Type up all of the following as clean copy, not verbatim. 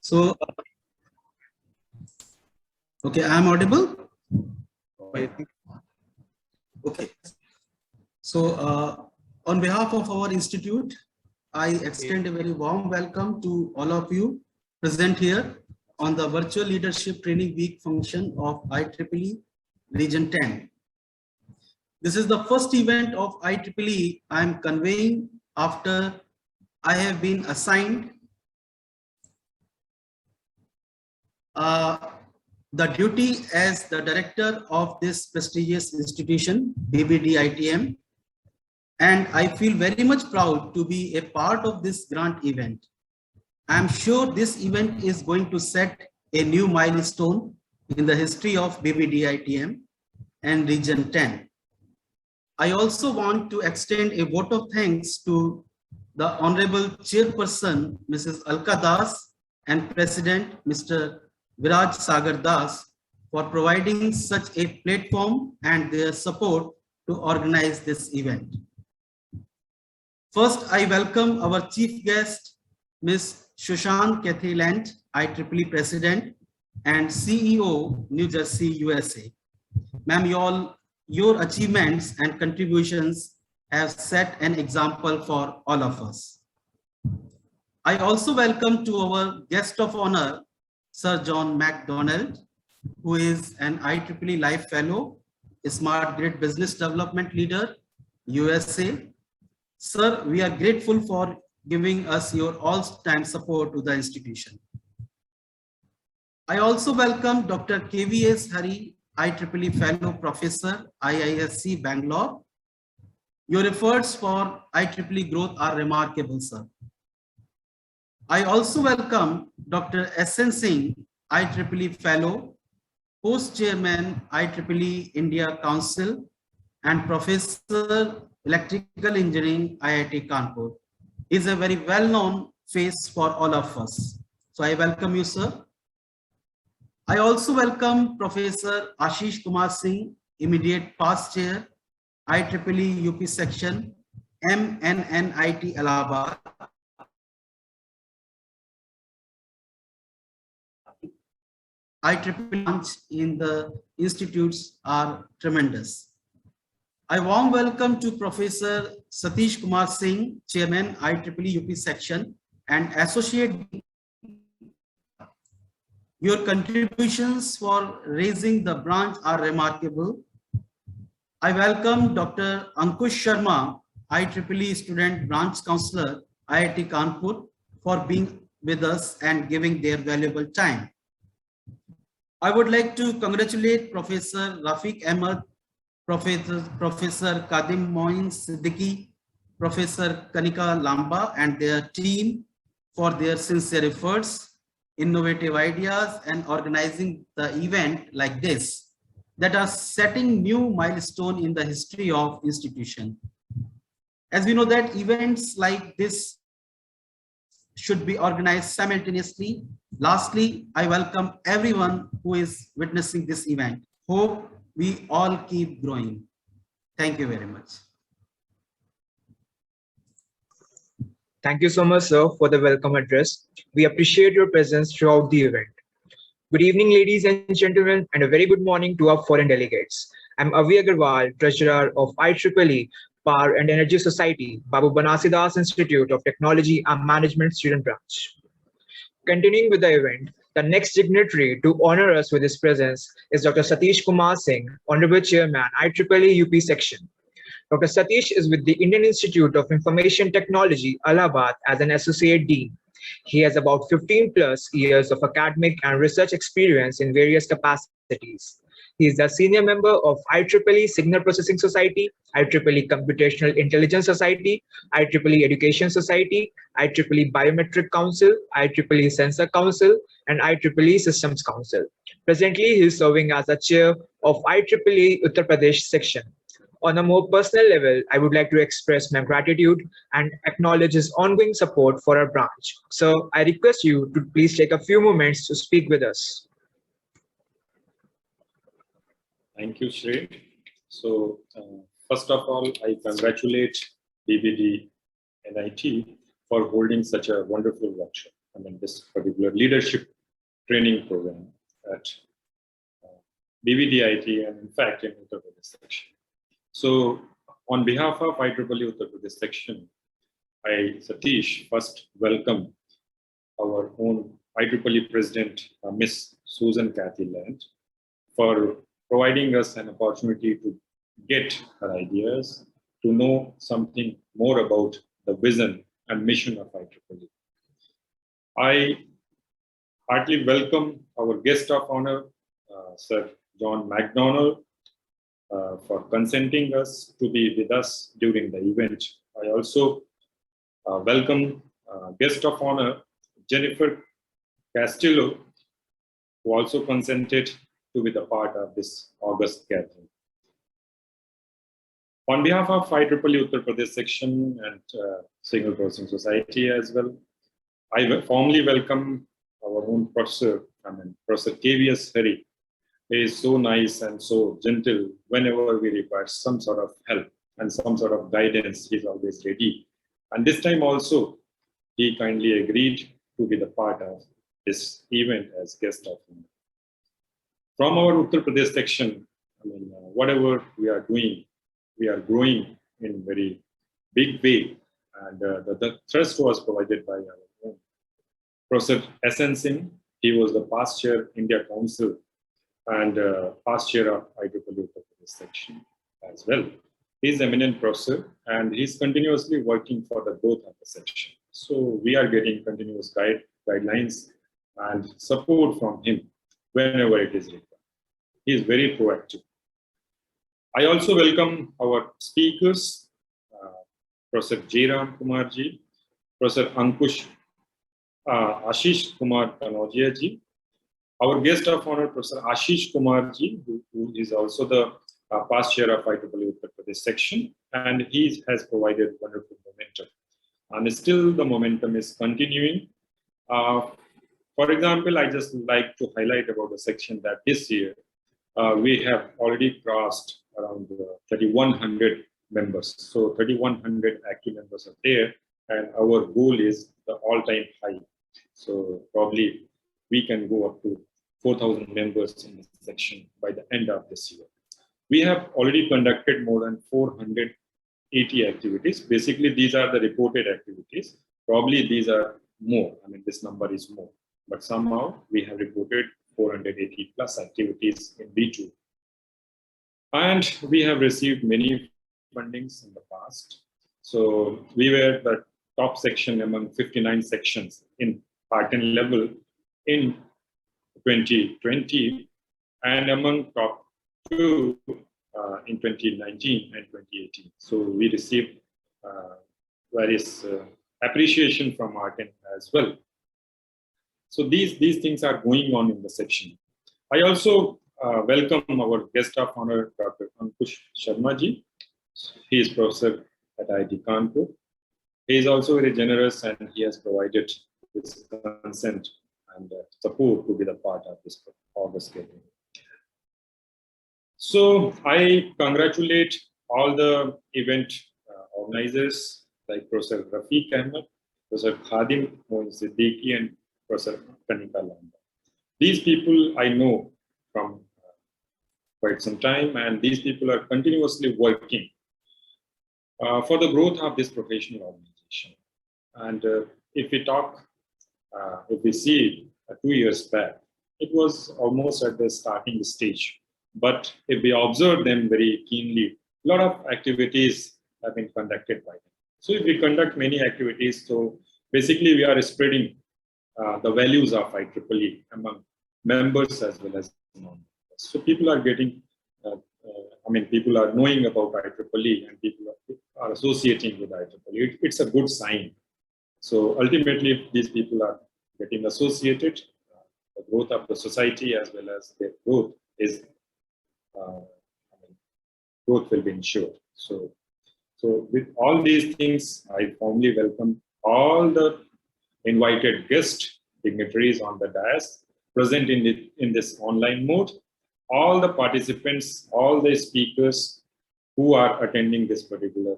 So, okay, I am audible? Okay. So, on behalf of our institute, I extend a very warm welcome to all of you present here on the Virtual Leadership Training Week function of IEEE Region 10. This is the first event of IEEE I am conveying after I have been assigned the duty as the director of this prestigious institution, BBDITM, and I feel very much proud to be a part of this grand event. I am sure this event is going to set a new milestone in the history of BBDITM and Region 10. I also want to extend a vote of thanks to the Honorable Chairperson, Mrs. Alka Das, and President, Mr. Viraj Sagar Das, for providing such a platform and their support to organize this event. First, I welcome our chief guest, Ms. Shushan Cathyland, IEEE President and CEO, New Jersey, USA. Ma'am, your achievements and contributions have set an example for all of us. I also welcome to our guest of honor, Sir John Mcdonald, who is an IEEE Life Fellow, Smart Grid Business Development Leader, USA. Sir, we are grateful for giving us your all-time support to the institution. I also welcome Dr. KVS Hari, IEEE Fellow Professor, IISc Bangalore. Your efforts for IEEE growth are remarkable, sir. I also welcome Dr. S.N. Singh, IEEE Fellow, Post-Chairman, IEEE India Council, and Professor Electrical Engineering, IIT Kanpur. He is a very well-known face for all of us. So I welcome you, sir. I also welcome Professor Ashish Kumar Singh, Immediate Past Chair, IEEE UP Section, MNNIT Allahabad. IEEE branch in the institutes are tremendous. I warm welcome to Professor Satish Kumar Singh, Chairman, IEEE UP Section, and Associate. Your contributions for raising the branch are remarkable. I welcome Dr. Ankush Sharma, IEEE Student Branch Counselor, IIT Kanpur, for being with us and giving their valuable time. I would like to congratulate Professor Rafiq Ahmed, Professor Kadim Moin Siddiqui, Professor Kanika Lamba and their team for their sincere efforts, innovative ideas, and organizing the event like this that are setting new milestone in the history of institution. As we know that events like this should be organized simultaneously. Lastly, I welcome everyone who is witnessing this event. Hope we all keep growing. Thank you very much. Thank you so much, sir, for the welcome address. We appreciate your presence throughout the event. Good evening, ladies and gentlemen, and a very good morning to our foreign delegates. I'm Avi Agarwal, Treasurer of IEEE Power and Energy Society, Babu Banasidas Institute of Technology and Management Student Branch. Continuing with the event, the next dignitary to honor us with his presence is Dr. Satish Kumar Singh, Honorable Chairman, IEEE UP Section. Dr. Satish is with the Indian Institute of Information Technology, Allahabad, as an Associate Dean. He has about 15 plus years of academic and research experience in various capacities. He is a senior member of IEEE Signal Processing Society, IEEE Computational Intelligence Society, IEEE Education Society, IEEE Biometric Council, IEEE Sensor Council, and IEEE Systems Council. Presently, he is serving as the chair of IEEE Uttar Pradesh section. On a more personal level, I would like to express my gratitude and acknowledge his ongoing support for our branch. So I request you to please take a few moments to speak with us. Thank you, Shrey. So first of all, I congratulate BBDNIT for holding such a wonderful workshop. this particular leadership training program at BBDIT and in fact in Uttar Pradesh section. So on behalf of IEEE Uttar Pradesh section, I, Satish, first welcome our own IEEE President, Miss Susan Cathy Land, for providing us an opportunity to get her ideas, to know something more about the vision and mission of IEEE. I heartily welcome our guest of honor, Sir John Mcdonald, for consenting us to be with us during the event. I also welcome guest of honor, Jennifer Castillo, who also consented to be the part of this August gathering. On behalf of IEEE Uttar Pradesh section and Single Processing Society as well, I formally welcome our own professor, Professor KVS Hari. He is so nice and so gentle. Whenever we require some sort of help and some sort of guidance, he's always ready. And this time also, he kindly agreed to be the part of this event as guest of honor. From our Uttar Pradesh section, whatever we are doing, we are growing in very big way. And the thrust was provided by our own Professor S.N. Singh. He was the past chair, India Council, and past chair of IEEE Uttar Pradesh section as well. He's an eminent professor and he's continuously working for the growth of the section. So we are getting continuous guidelines and support from him whenever it is required. He is very proactive. I also welcome our speakers, Professor J. Ram Kumar ji, Professor Ashish Kumar Kanodia ji, our guest of honor, Professor Ashish Kumar ji, who is also the past chair of IEEE Uttar Pradesh section, and he has provided wonderful momentum. And still the momentum is continuing. For example, I just like to highlight about the section that this year, we have already crossed around 3,100 members. So 3,100 active members are there, and our goal is the all-time high. So probably we can go up to 4,000 members in this section by the end of this year. We have already conducted more than 480 activities. Basically, these are the reported activities. Probably these are more. This number is more. But somehow we have reported 480 plus activities in B2. And we have received many fundings in the past. So we were the top section among 59 sections in part and level in 2020 and among top 2 in 2019 and 2018. So we received various appreciation from Arten as well. So these things are going on in the section. I also welcome our guest of honor, Dr. Ankush Sharma ji. He is professor at IIT Kanpur. He is also very generous and he has provided his consent and support to be the part of this August gathering. So I congratulate all the event organizers like Professor Rafiq Ahmed, Professor Khadim Moin Siddiqui, and Professor Kanika Lamba. These people I know from quite some time, and these people are continuously working for the growth of this professional organization. And if we talk, if we see 2 years back, it was almost at the starting stage. But if we observe them very keenly, a lot of activities have been conducted by them. So if we conduct many activities, so basically we are spreading the values of IEEE among members as well as non-members. So people are getting, people are knowing about IEEE and people are associating with IEEE. It's a good sign. So ultimately, these people are getting associated. The growth of the society as well as their growth is growth will be ensured. So with all these things, I formally welcome all the invited guest dignitaries on the dais present in this online mode, all the participants, all the speakers who are attending this particular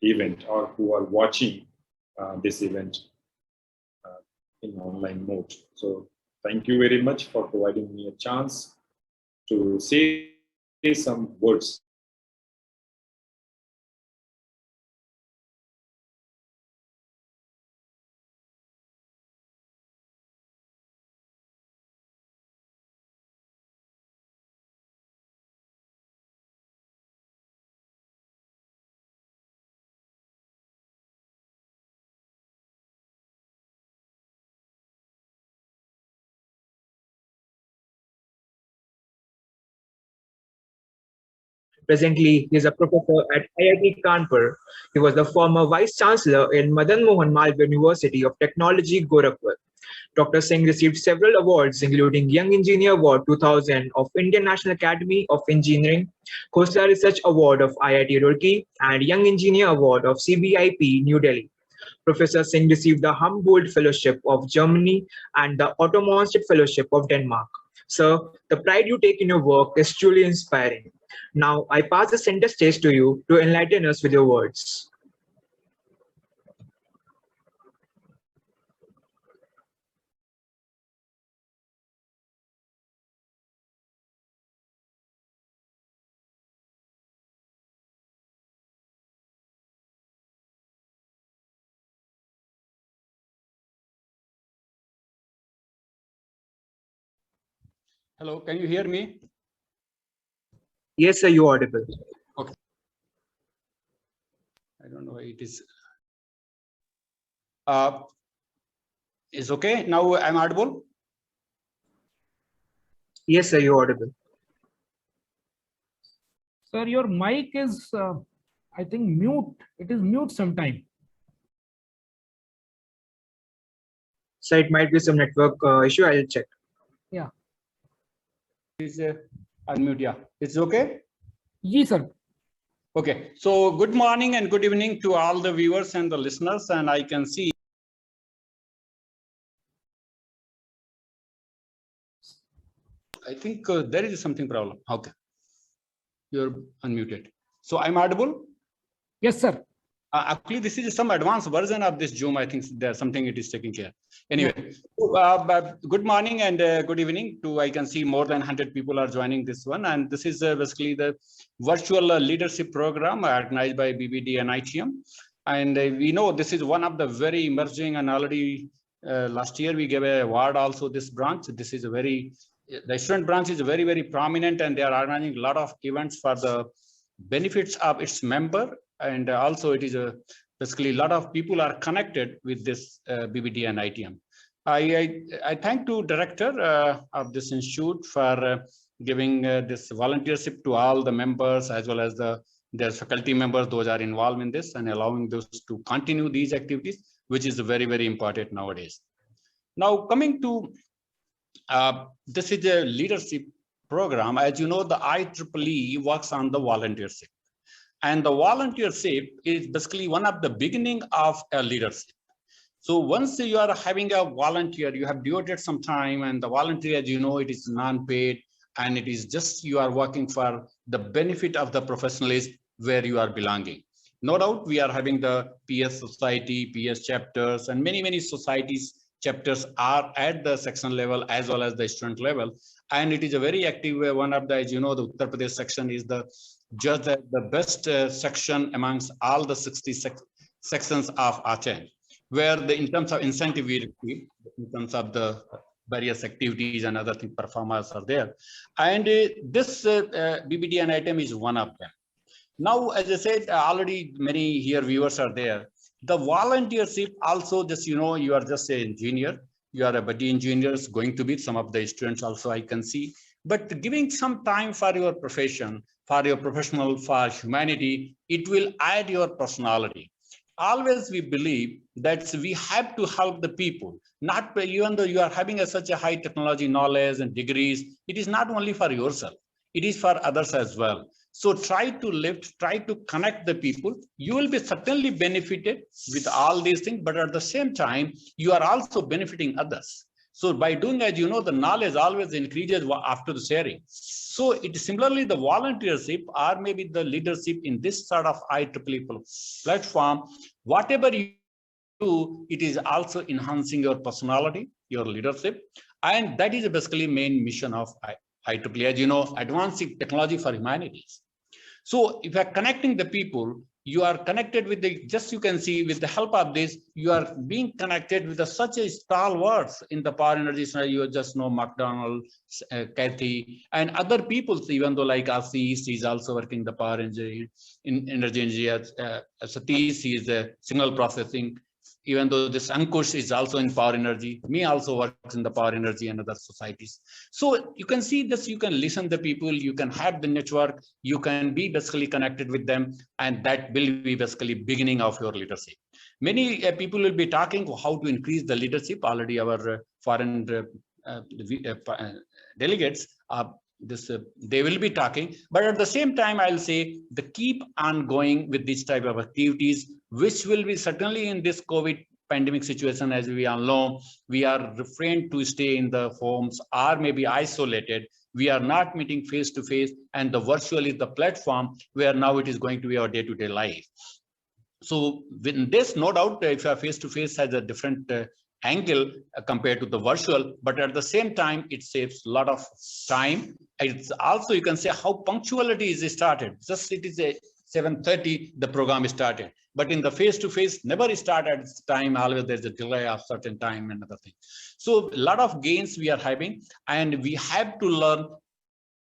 event or who are watching this event in online mode. So thank you very much for providing me a chance to say some words. Presently, he is a professor at IIT Kanpur. He was the former vice chancellor in Madan Mohan Malviya University of Technology, Gorakhpur. Dr. Singh received several awards, including Young Engineer Award 2000 of Indian National Academy of Engineering, Khosla Research Award of IIT Roorkee, and Young Engineer Award of CBIP, New Delhi. Professor Singh received the Humboldt Fellowship of Germany and the Otto Monstedt Fellowship of Denmark. Sir, the pride you take in your work is truly inspiring. Now, I pass the center stage to you to enlighten us with your words. Hello, can you hear me? Yes, sir, you're audible. Okay. I don't know why it is. Is okay. Now I'm audible. Yes, sir, you're audible. Sir, your mic is, I think, mute. It is mute sometime. So it might be some network issue. I'll check. Yeah. Is unmute. Yeah, it's okay. Yes, sir. Okay. So good morning and good evening to all the viewers and the listeners. And I can see. I think there is something problem. Okay. You're unmuted. So I'm audible. Yes, sir. Actually, this is some advanced version of this Zoom. I think there's something it is taking care. Anyway, good morning and good evening to, I can see more than 100 people are joining this one. And this is basically the virtual leadership program organized by BBDNITM. And we know this is one of the very emerging, and already last year we gave an award also this branch. This is a very, the student branch is very, very prominent, and they are organizing a lot of events for the benefits of its member. And also it is basically a lot of people are connected with this BBDNITM. I thank to director of this institute for giving this volunteership to all the members, as well as their faculty members, those are involved in this, and allowing those to continue these activities, which is very, very important nowadays. Now coming to this is a leadership program. As you know, the IEEE works on the volunteership. And the volunteership is basically one of the beginning of a leadership. So once you are having a volunteer, you have devoted some time, and the volunteer, as you know, it is non-paid, and it is just you are working for the benefit of the professionalism where you are belonging. No doubt we are having the PS society, PS chapters, and many, many societies chapters are at the section level as well as the student level. And it is a very active way. One of the, as you know, the Uttar Pradesh section is just the best section amongst all the 66 sections of ACHEN, where in terms of incentive we receive, in terms of the various activities and other things, performers are there. And this BBDNITM is one of them. Now, as I said, already many here viewers are there. The volunteership also, just, you know, you are just an engineer, you are a buddy engineers, going to be some of the students also I can see, but giving some time for your profession, for your professional, for humanity, it will add your personality. Always we believe that we have to help the people, not even though you are having such a high technology knowledge and degrees, it is not only for yourself, it is for others as well. So try to lift, try to connect the people. You will be certainly benefited with all these things, but at the same time, you are also benefiting others. So by doing, as you know, the knowledge always increases after the sharing. So it is similarly the volunteership or maybe the leadership in this sort of IEEE platform, whatever you two, it is also enhancing your personality, your leadership. And that is basically main mission of IEEE, as you know, advancing technology for humanities. So if you are connecting the people, you are connected with the, just you can see with the help of this, you are being connected with such a stalwarts in the power energy scenario. You just know Mcdonald, Kathy, and other people, even though like RC is also working the power energy, in energy engineer, Satish is signal processing. Even though this Ankush is also in power energy, me also works in the power energy and other societies. So you can see this, you can listen to people, you can have the network, you can be basically connected with them, and that will be basically beginning of your leadership. Many people will be talking how to increase the leadership. Already our foreign delegates they will be talking, but at the same time I'll say the keep on going with this type of activities, which will be certainly in this COVID pandemic situation, as we all know, we are refrained to stay in the homes or maybe isolated. We are not meeting face to face, and the virtual is the platform where now it is going to be our day-to-day life. So with this, no doubt, if you are face to face has a different angle compared to the virtual, but at the same time, it saves a lot of time. It's also, you can say how punctuality is started. Just it is a 7:30, the program is started. But in the face-to-face, never start at this time, always there's a delay of certain time and other thing. So a lot of gains we are having, and we have to learn,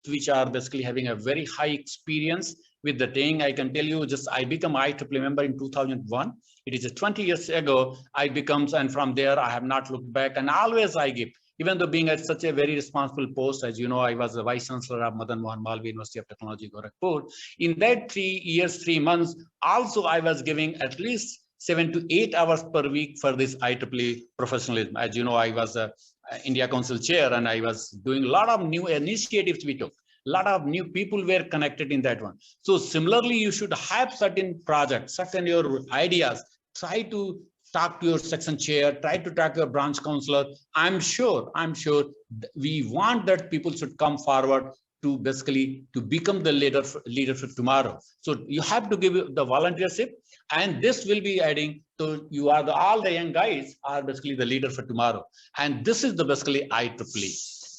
which are basically having a very high experience with the thing. I can tell you, just I become IEEE member in 2001. It is 20 years ago I becomes, and from there I have not looked back, and always I give, even though being at such a very responsible post, as you know, I was the vice chancellor of Madan Mohan Malviya University of Technology, Gorakhpur. In that 3 years, 3 months, also I was giving at least 7 to 8 hours per week for this IEEE professionalism. As you know, I was a India Council chair, and I was doing a lot of new initiatives we took. A lot of new people were connected in that one. So similarly, you should have certain projects, certain your ideas. Try to talk to your section chair, try to talk to your branch counselor. I'm sure we want that people should come forward to basically to become the leader for tomorrow. So you have to give the volunteership, and this will be adding to you are all the young guys are basically the leader for tomorrow. And this is the basically IEEE.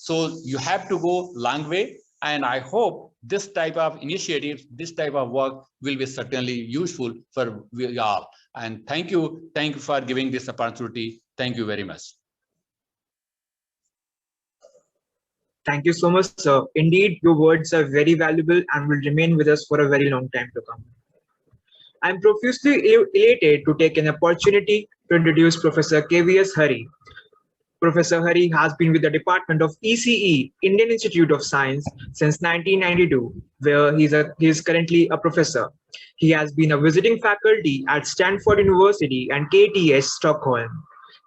So you have to go long way. And I hope this type of initiatives, this type of work will be certainly useful for we all. And thank you for giving this opportunity. Thank you very much. Thank you so much, sir. Indeed, your words are very valuable and will remain with us for a very long time to come. I'm profusely elated to take an opportunity to introduce Professor KVS Hari. Professor Hari has been with the Department of ECE, Indian Institute of Science, since 1992, where he is currently a professor. He has been a visiting faculty at Stanford University and KTH Stockholm.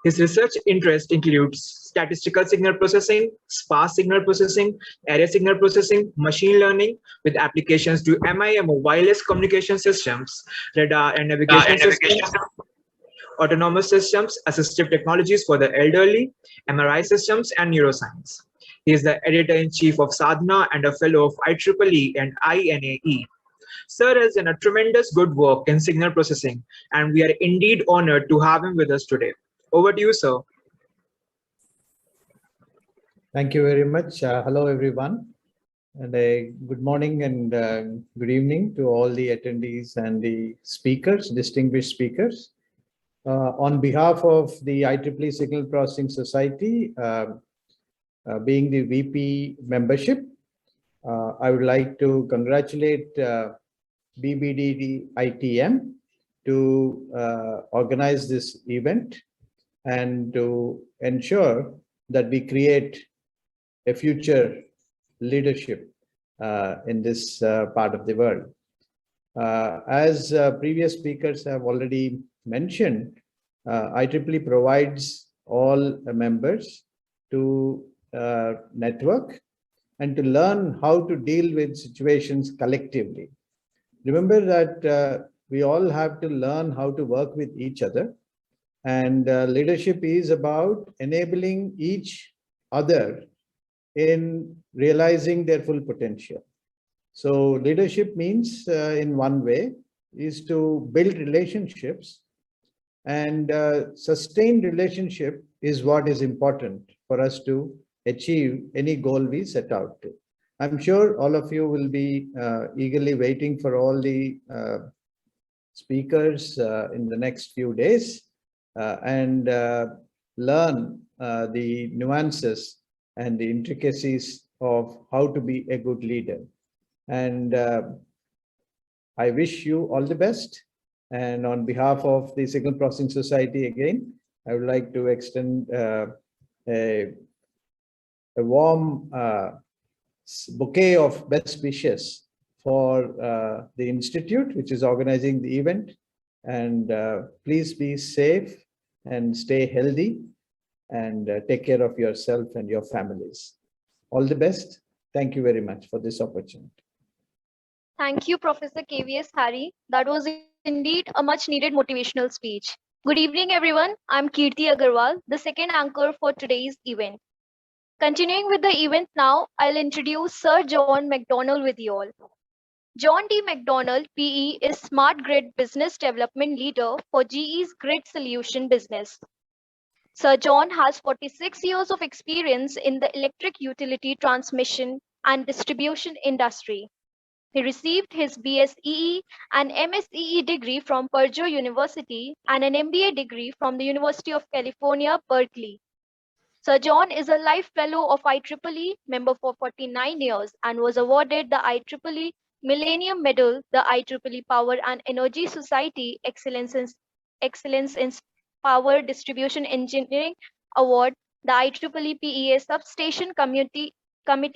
His research interest includes statistical signal processing, sparse signal processing, area signal processing, machine learning, with applications to MIMO wireless communication systems, radar and navigation systems, autonomous systems, assistive technologies for the elderly, MRI systems, and neuroscience. He is the editor-in-chief of Sadhana and a fellow of IEEE and INAE. Sir has done a tremendous good work in signal processing, and we are indeed honored to have him with us today. Over to you, sir. Thank you very much. Hello, everyone. And good morning and good evening to all the attendees and the speakers, distinguished speakers. On behalf of the IEEE Signal Processing Society, being the VP membership, I would like to congratulate BBDNITM to organize this event and to ensure that we create a future leadership in this part of the world. As previous speakers have already mentioned, IEEE provides all members to network and to learn how to deal with situations collectively. Remember that we all have to learn how to work with each other, and leadership is about enabling each other in realizing their full potential. So leadership means in one way is to build relationships And sustained relationship is what is important for us to achieve any goal we set out to. I'm sure all of you will be eagerly waiting for all the speakers in the next few days and learn the nuances and the intricacies of how to be a good leader. And I wish you all the best. And on behalf of the Signal Processing Society, again, I would like to extend a warm bouquet of best wishes for the Institute, which is organizing the event. And please be safe and stay healthy and take care of yourself and your families. All the best. Thank you very much for this opportunity. Thank you, Professor KVS Hari. That was indeed a much needed motivational speech. Good evening, everyone. I'm Kirti Agarwal, the second anchor for today's event. Continuing with the event now, I'll introduce Sir John Mcdonald with you all. John D. Mcdonald, PE, is Smart Grid Business Development Leader for GE's Grid Solution business. Sir John has 46 years of experience in the electric utility transmission and distribution industry. He received his BSEE and MSEE degree from Purdue University and an MBA degree from the University of California, Berkeley. Sir John is a life fellow of IEEE, member for 49 years, and was awarded the IEEE Millennium Medal, the IEEE Power and Energy Society Excellence in Power Distribution Engineering Award, the IEEE PEA Substation Committee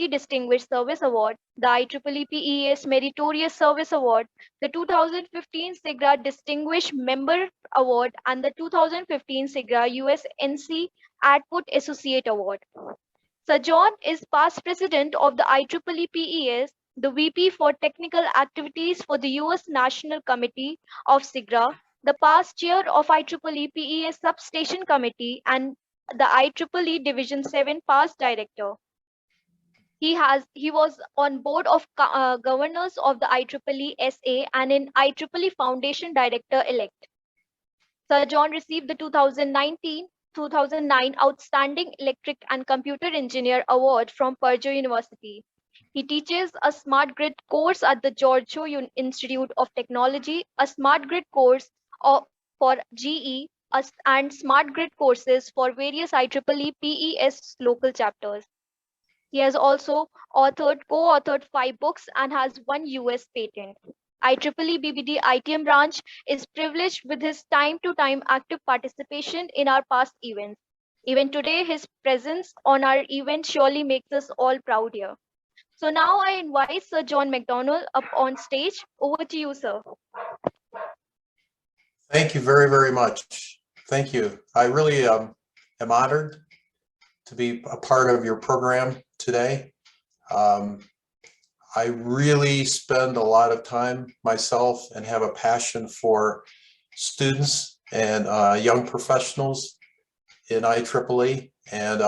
Distinguished Service Award, the IEEE PES Meritorious Service Award, the 2015 SIGRA Distinguished Member Award, and the 2015 SIGRA USNC Output Associate Award. Sir John is past president of the IEEE PES, the VP for Technical Activities for the US National Committee of SIGRA, the past chair of IEEE PES Substation Committee, and the IEEE Division 7 past director. He was on board of governors of the IEEE SA and in IEEE Foundation Director-elect. Sir John received the 2009 Outstanding Electric and Computer Engineer Award from Purdue University. He teaches a Smart Grid course at the Georgia Institute of Technology, a Smart Grid course for GE, and Smart Grid courses for various IEEE PES local chapters. He has also co-authored 5 books and has 1 US patent. IEEE BBDNITM Branch is privileged with his time-to-time active participation in our past events. Even today, his presence on our event surely makes us all proud here. So now I invite Sir John Mcdonald up on stage. Over to you, sir. Thank you very, very much. Thank you. I really am honored to be a part of your program today. I really spend a lot of time myself and have a passion for students and young professionals in IEEE, and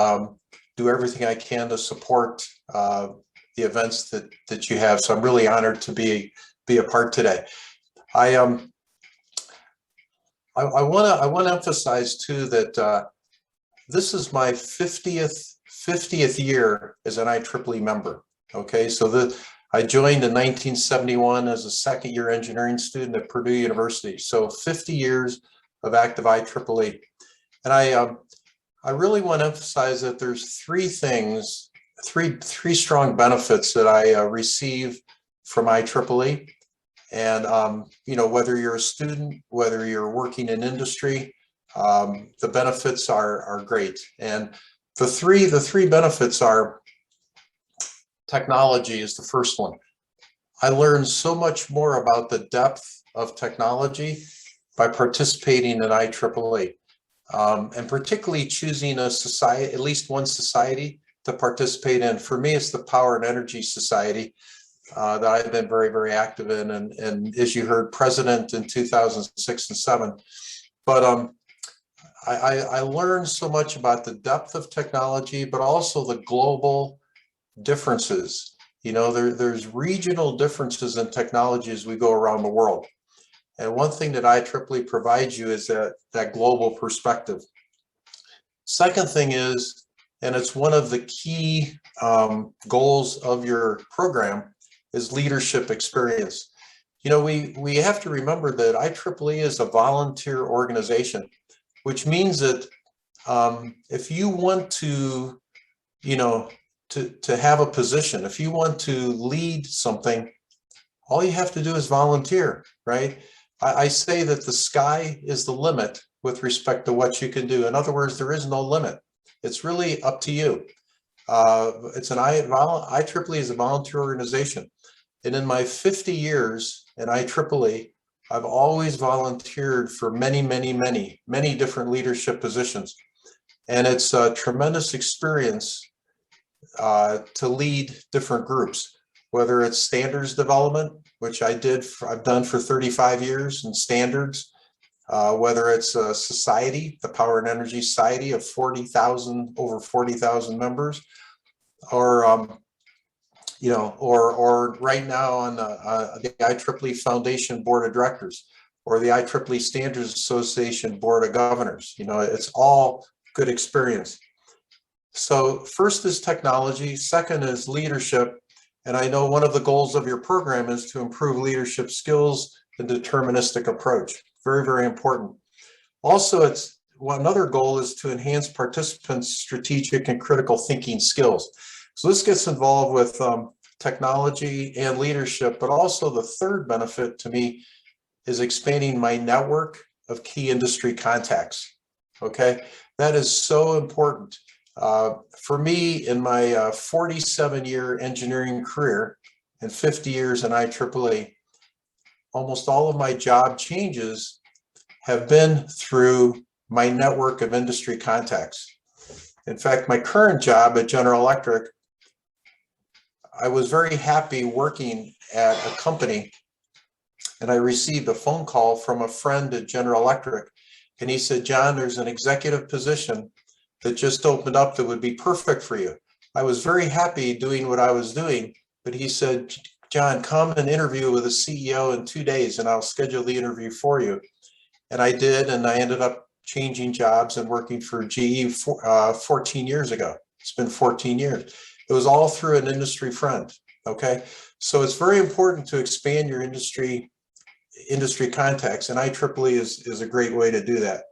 do everything I can to support the events that you have. So I'm really honored to be a part today. I want to emphasize too that this is my 50th year as an IEEE member. Okay, so I joined in 1971 as a second-year engineering student at Purdue University. So 50 years of active IEEE, and I really want to emphasize that there's three strong benefits that I receive from IEEE. And you know, whether you're a student, whether you're working in industry, the benefits are great. And the three benefits are: technology is the first one. I learned so much more about the depth of technology by participating in IEEE, and particularly choosing a society, at least one society to participate in. For me, it's the Power and Energy Society that I've been very, very active in, and as you heard, president in 2006 and 7. But I learned so much about the depth of technology, but also the global differences. You know, there's regional differences in technology as we go around the world. And one thing that IEEE provides you is that global perspective. Second thing is, and it's one of the key goals of your program, is leadership experience. You know, we have to remember that IEEE is a volunteer organization, which means that if you want to, you know, to have a position, if you want to lead something, all you have to do is volunteer, right? I say that the sky is the limit with respect to what you can do. In other words, there is no limit. It's really up to you. IEEE is a volunteer organization. And in my 50 years in IEEE, I've always volunteered for many different leadership positions. And it's a tremendous experience to lead different groups, whether it's standards development, which I've done for 35 years in standards, whether it's a society, the Power and Energy Society of over 40,000 members, or you know, or right now on the IEEE Foundation Board of Directors, or the IEEE Standards Association Board of Governors. You know, it's all good experience. So first is technology, second is leadership. And I know one of the goals of your program is to improve leadership skills and deterministic approach. Very, very important. Also, another goal is to enhance participants' strategic and critical thinking skills. So this gets involved with technology and leadership, but also the third benefit to me is expanding my network of key industry contacts. Okay, that is so important. For me, in my 47-year engineering career and 50 years in IEEE, almost all of my job changes have been through my network of industry contacts. In fact, my current job at General Electric, I was very happy working at a company, and I received a phone call from a friend at General Electric, and he said, "John, there's an executive position that just opened up that would be perfect for you." I was very happy doing what I was doing, but he said, "John, come and interview with the CEO in 2 days and I'll schedule the interview for you." And I did, and I ended up changing jobs and working for GE 14 years ago. It's been 14 years. It was all through an industry friend, okay? So it's very important to expand your industry contacts, and IEEE is a great way to do that.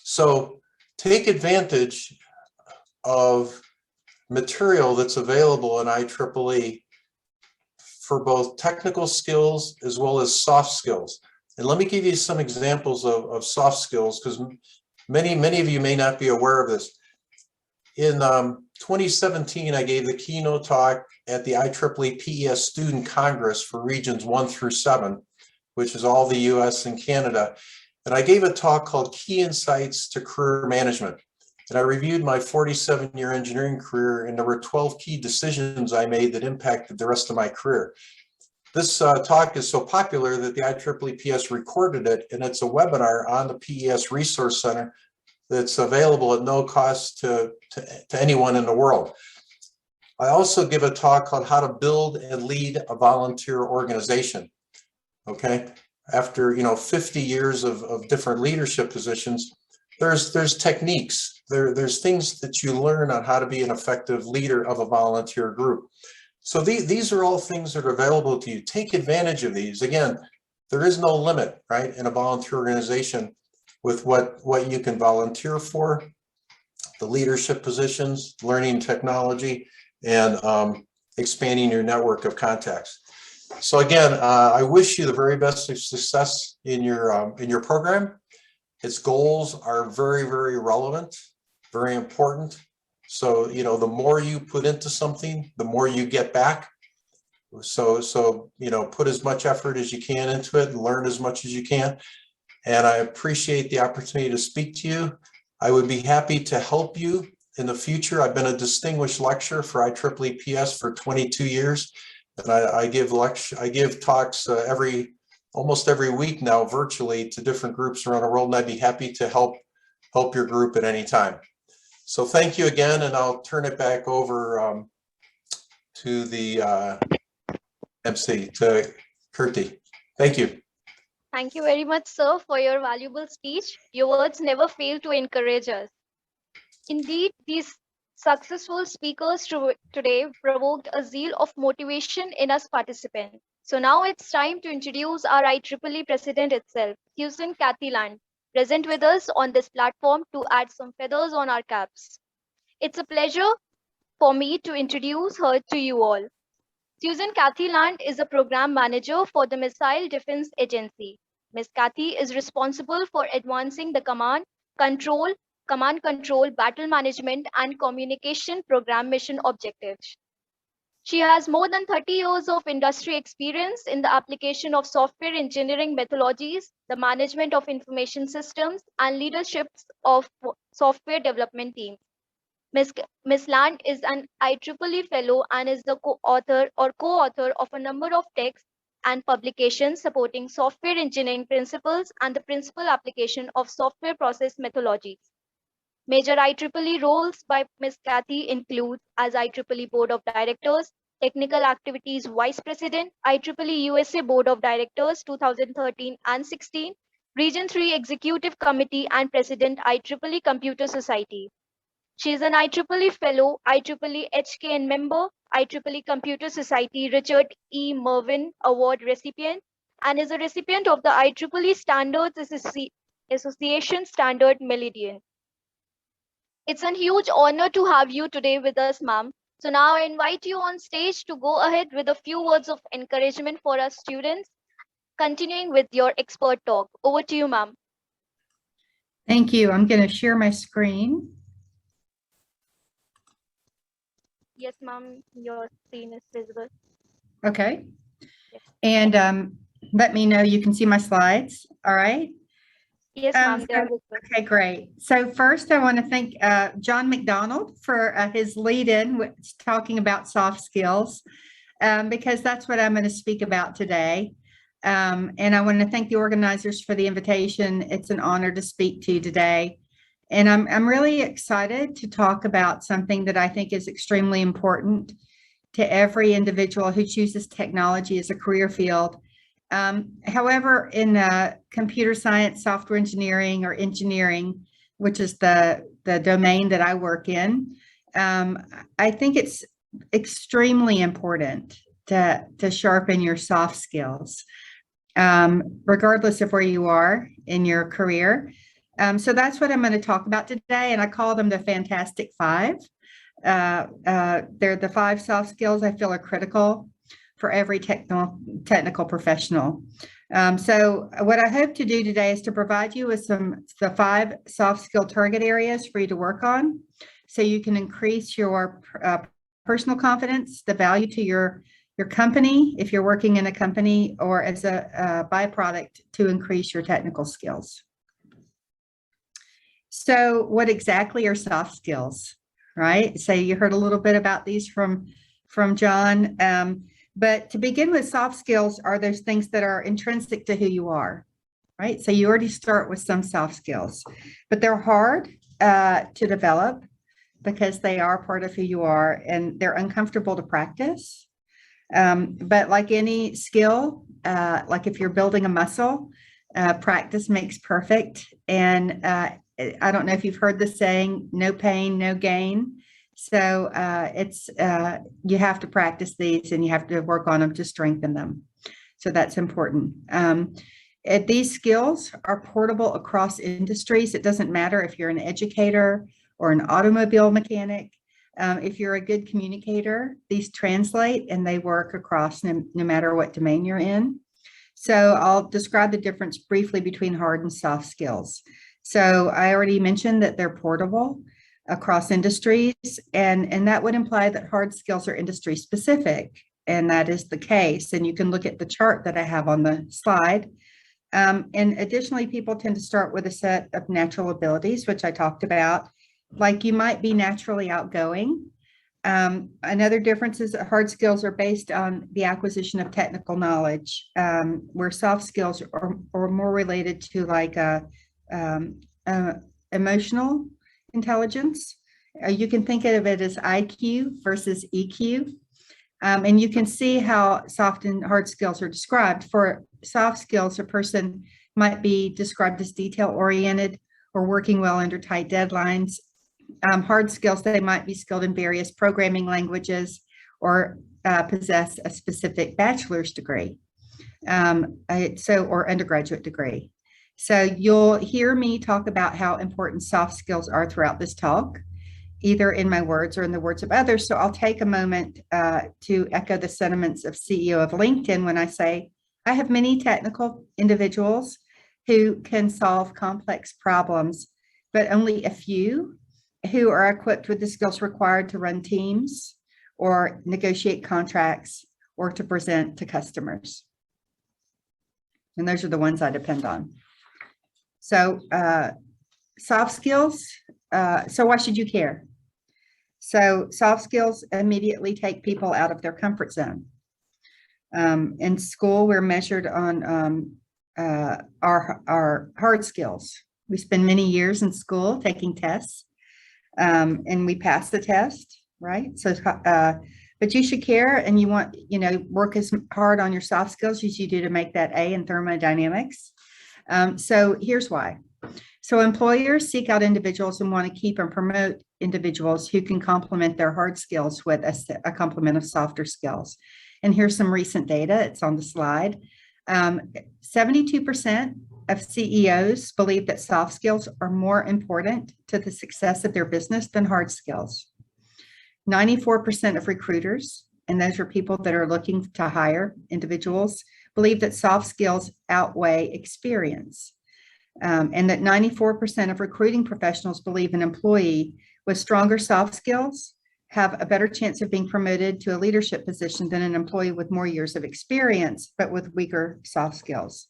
So take advantage of material that's available in IEEE for both technical skills as well as soft skills. And let me give you some examples of soft skills, because many of you may not be aware of this. In 2017, I gave the keynote talk at the IEEE PES Student Congress for Regions 1 through 7, which is all the US and Canada. And I gave a talk called Key Insights to Career Management. And I reviewed my 47-year engineering career, and there were 12 key decisions I made that impacted the rest of my career. This talk is so popular that the IEEE PS recorded it, and it's a webinar on the PES Resource Center that's available at no cost to anyone in the world. I also give a talk called How to Build and Lead a Volunteer Organization. Okay, after 50 years of different leadership positions, there's techniques, there's things that you learn on how to be an effective leader of a volunteer group. So these are all things that are available to you. Take advantage of these. Again, there is no limit, right, in a volunteer organization with what you can volunteer for, the leadership positions, learning technology, and expanding your network of contacts. So again, I wish you the very best of success in your program. Its goals are very, very relevant, very important. So, the more you put into something, the more you get back. So put as much effort as you can into it and learn as much as you can. And I appreciate the opportunity to speak to you. I would be happy to help you in the future. I've been a distinguished lecturer for IEEE PS for 22 years. And I give talks almost every week now virtually to different groups around the world, and I'd be happy to help your group at any time. So thank you again, and I'll turn it back over to the MC, to Kirti. Thank you. Thank you very much, sir, for your valuable speech. Your words never fail to encourage us. Indeed, these successful speakers today provoked a zeal of motivation in us participants. So now it's time to introduce our IEEE president itself, Susan Cathy Land, present with us on this platform to add some feathers on our caps. It's a pleasure for me to introduce her to you all. Susan Cathy Land is a program manager for the Missile Defense Agency. Ms. Cathy is responsible for advancing the command control, battle management, and communication program mission objectives. She has more than 30 years of industry experience in the application of software engineering methodologies, the management of information systems, and leadership of software development teams. Ms. Land is an IEEE fellow and is the co-author of a number of texts and publications supporting software engineering principles and the principal application of software process methodologies. Major IEEE roles by Ms. Cathy include as IEEE Board of Directors, Technical Activities Vice President, IEEE USA Board of Directors 2013 and 16, Region 3 Executive Committee and President, IEEE Computer Society. She is an IEEE Fellow, IEEE HKN member, IEEE Computer Society Richard E. Mervyn Award recipient, and is a recipient of the IEEE Standards Association Standard Meridian. It's a huge honor to have you today with us, ma'am. So now I invite you on stage to go ahead with a few words of encouragement for our students, continuing with your expert talk. Over to you, ma'am. Thank you. I'm going to share my screen. Yes, ma'am, your screen is visible. Okay. Yes. And let me know you can see my slides. All right. Yes, ma'am, they are visible. Okay, great. So first I want to thank John Mcdonald for his lead-in with talking about soft skills, because that's what I'm going to speak about today. And I want to thank the organizers for the invitation. It's an honor to speak to you today. And I'm really excited to talk about something that I think is extremely important to every individual who chooses technology as a career field. However, in computer science, software engineering, or engineering, which is the domain that I work in, I think it's extremely important to sharpen your soft skills, regardless of where you are in your career. So that's what I'm going to talk about today, and I call them the Fantastic Five. They're the 5 soft skills I feel are critical for every technical professional. So what I hope to do today is to provide you with the 5 soft skill target areas for you to work on, so you can increase your personal confidence, the value to your company, if you're working in a company, or as a byproduct to increase your technical skills. So what exactly are soft skills, right? So you heard a little bit about these from John, but to begin with, soft skills are those things that are intrinsic to who you are, right? So you already start with some soft skills, but they're hard to develop because they are part of who you are, and they're uncomfortable to practice. But like any skill, like if you're building a muscle, practice makes perfect. And I don't know if you've heard the saying, no pain, no gain. So you have to practice these, and you have to work on them to strengthen them. So that's important. These skills are portable across industries. It doesn't matter if you're an educator or an automobile mechanic. If you're a good communicator, these translate and they work across no matter what domain you're in. So I'll describe the difference briefly between hard and soft skills. So I already mentioned that they're portable across industries, and that would imply that hard skills are industry specific, and that is the case. And you can look at the chart that I have on the slide. And additionally, people tend to start with a set of natural abilities, which I talked about, like you might be naturally outgoing. Another difference is that hard skills are based on the acquisition of technical knowledge, where soft skills are more related to like emotional intelligence. You can think of it as IQ versus EQ. And you can see how soft and hard skills are described. For soft skills, a person might be described as detail-oriented or working well under tight deadlines. Hard skills, they might be skilled in various programming languages or possess a specific bachelor's degree, or undergraduate degree. So you'll hear me talk about how important soft skills are throughout this talk, either in my words or in the words of others. So I'll take a moment to echo the sentiments of CEO of LinkedIn when I say, I have many technical individuals who can solve complex problems, but only a few who are equipped with the skills required to run teams or negotiate contracts or to present to customers. And those are the ones I depend on. So soft skills, so why should you care? So soft skills immediately take people out of their comfort zone. In school, we're measured on our hard skills. We spend many years in school taking tests, and we pass the test, right? So, but you should care, and you want, work as hard on your soft skills as you do to make that A in thermodynamics. So here's why. So employers seek out individuals and want to keep and promote individuals who can complement their hard skills with a complement of softer skills. And here's some recent data. It's on the slide. 72% of CEOs believe that soft skills are more important to the success of their business than hard skills. 94% of recruiters, and those are people that are looking to hire individuals, believe that soft skills outweigh experience. And that 94% of recruiting professionals believe an employee with stronger soft skills have a better chance of being promoted to a leadership position than an employee with more years of experience, but with weaker soft skills.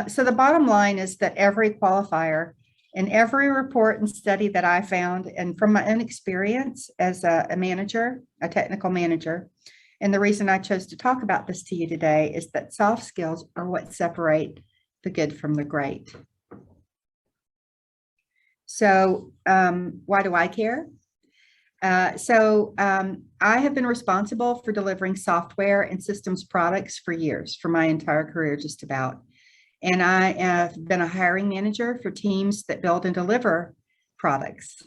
So the bottom line is that every qualifier in every report and study that I found, and from my own experience as a manager, a technical manager, and the reason I chose to talk about this to you today is that soft skills are what separate the good from the great. So why do I care? I have been responsible for delivering software and systems products for years, for my entire career, just about. And I have been a hiring manager for teams that build and deliver products.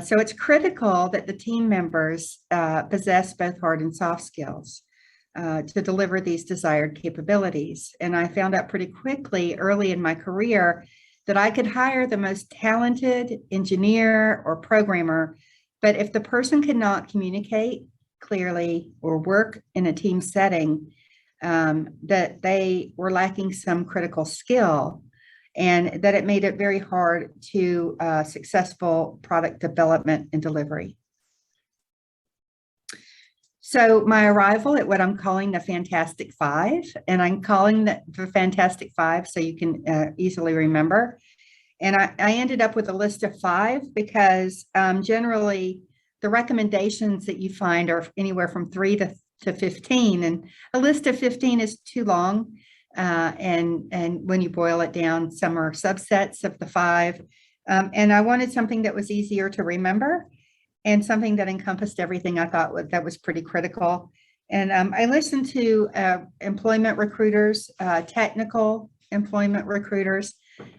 So it's critical that the team members possess both hard and soft skills to deliver these desired capabilities. And I found out pretty quickly early in my career that I could hire the most talented engineer or programmer, but if the person could not communicate clearly or work in a team setting, that they were lacking some critical skill, and that it made it very hard to successful product development and delivery. So my arrival at what I'm calling the Fantastic Five, and I'm calling the Fantastic Five so you can easily remember. And I ended up with a list of 5 because generally the recommendations that you find are anywhere from 3 to 15, and a list of 15 is too long. And when you boil it down, some are subsets of the 5. And I wanted something that was easier to remember and something that encompassed everything I thought that was pretty critical. And I listened to employment recruiters, technical employment recruiters,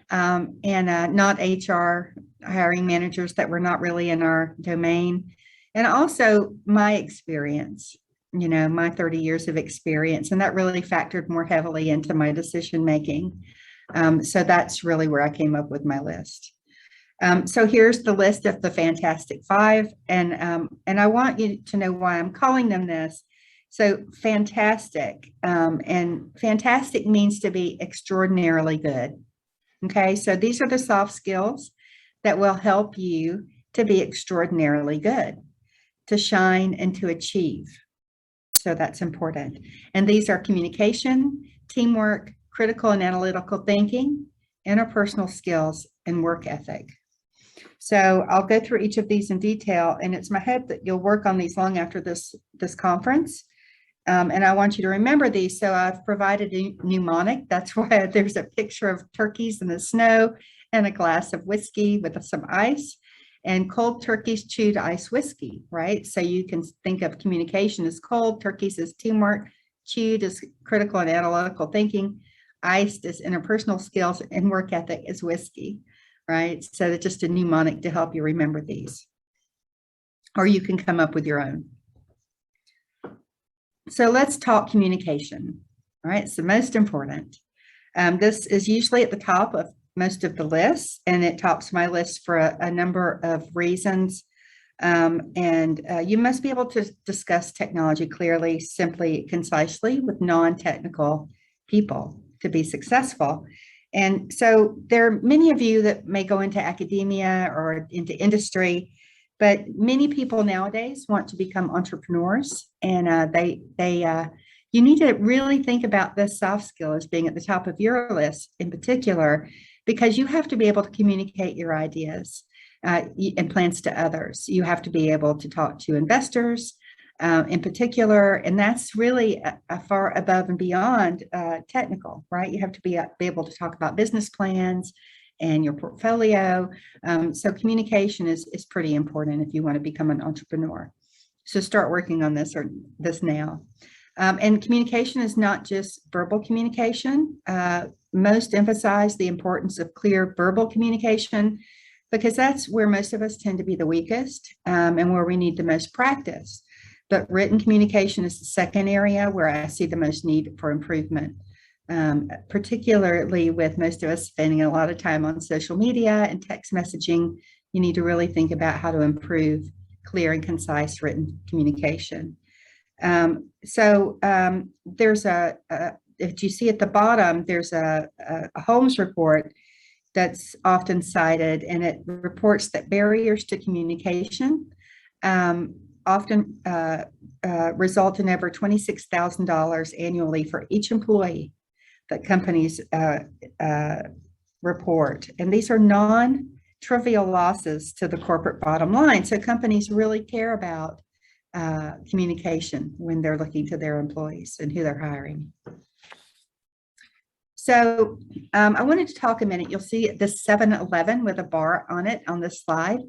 and not HR hiring managers that were not really in our domain. And also my experience, my 30 years of experience, and that really factored more heavily into my decision making. So that's really where I came up with my list. So here's the list of the Fantastic Five, and I want you to know why I'm calling them this. So fantastic, and fantastic means to be extraordinarily good. Okay, so these are the soft skills that will help you to be extraordinarily good, to shine and to achieve. So that's important. And these are communication, teamwork, critical and analytical thinking, interpersonal skills, and work ethic. So I'll go through each of these in detail, and it's my hope that you'll work on these long after this conference. And I want you to remember these. So I've provided a mnemonic. That's why there's a picture of turkeys in the snow and a glass of whiskey with some ice. And cold turkeys chewed ice whiskey, right? So you can think of communication as cold, turkeys as teamwork, chewed as critical and analytical thinking, iced as interpersonal skills, and work ethic as whiskey, right? So it's just a mnemonic to help you remember these. Or you can come up with your own. So let's talk communication, all right? It's the most important. This is usually at the top of most of the lists, and it tops my list for a number of reasons. You must be able to discuss technology clearly, simply, concisely with non-technical people to be successful. And so there are many of you that may go into academia or into industry, but many people nowadays want to become entrepreneurs, and you need to really think about this soft skill as being at the top of your list in particular, because you have to be able to communicate your ideas and plans to others. You have to be able to talk to investors in particular, and that's really a far above and beyond technical, right? You have to be able to talk about business plans and your portfolio. So communication is pretty important if you want to become an entrepreneur. So start working on this now. And communication is not just verbal communication. Most emphasize the importance of clear verbal communication, because that's where most of us tend to be the weakest and where we need the most practice. But written communication is the second area where I see the most need for improvement, particularly with most of us spending a lot of time on social media and text messaging. You need to really think about how to improve clear and concise written communication. There's if you see at the bottom, there's a Holmes report that's often cited, and it reports that barriers to communication often result in over $26,000 annually for each employee that companies report. And these are non-trivial losses to the corporate bottom line. So companies really care about communication when they're looking to their employees and who they're hiring. So I wanted to talk a minute. You'll see this 7-Eleven with a bar on it on this slide.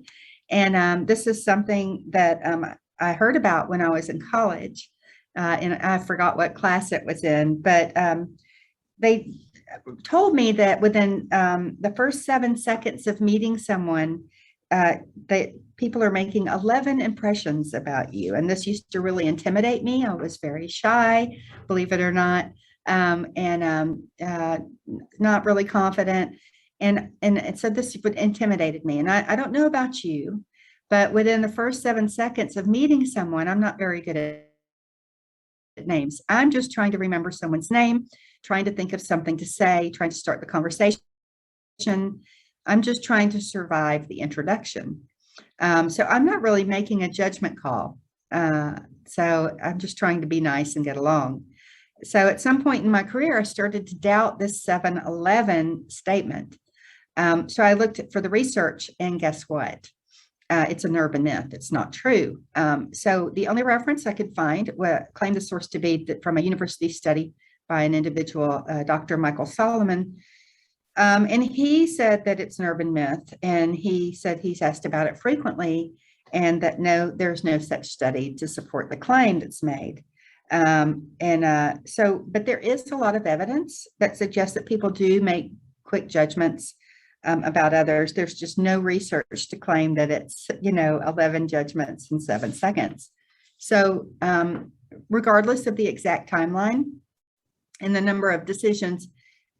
And this is something that I heard about when I was in college. And I forgot what class it was in, but they told me that within the first 7 seconds of meeting someone, that people are making 11 impressions about you. And this used to really intimidate me. I was very shy, believe it or not, not really confident. And so this would intimidated me. And I don't know about you, but within the first 7 seconds of meeting someone, I'm not very good at names. I'm just trying to remember someone's name, trying to think of something to say, trying to start the conversation. I'm just trying to survive the introduction. So I'm not really making a judgment call. So I'm just trying to be nice and get along. So at some point in my career, I started to doubt this 7-Eleven statement. So I looked for the research, and guess what? It's an urban myth. It's not true. So the only reference I could find claimed the source to be from a university study by an individual, Dr. Michael Solomon. And he said that it's an urban myth, and he said he's asked about it frequently, and that there's no such study to support the claim that's made. But there is a lot of evidence that suggests that people do make quick judgments about others. There's just no research to claim that it's 11 judgments in 7 seconds. So regardless of the exact timeline and the number of decisions,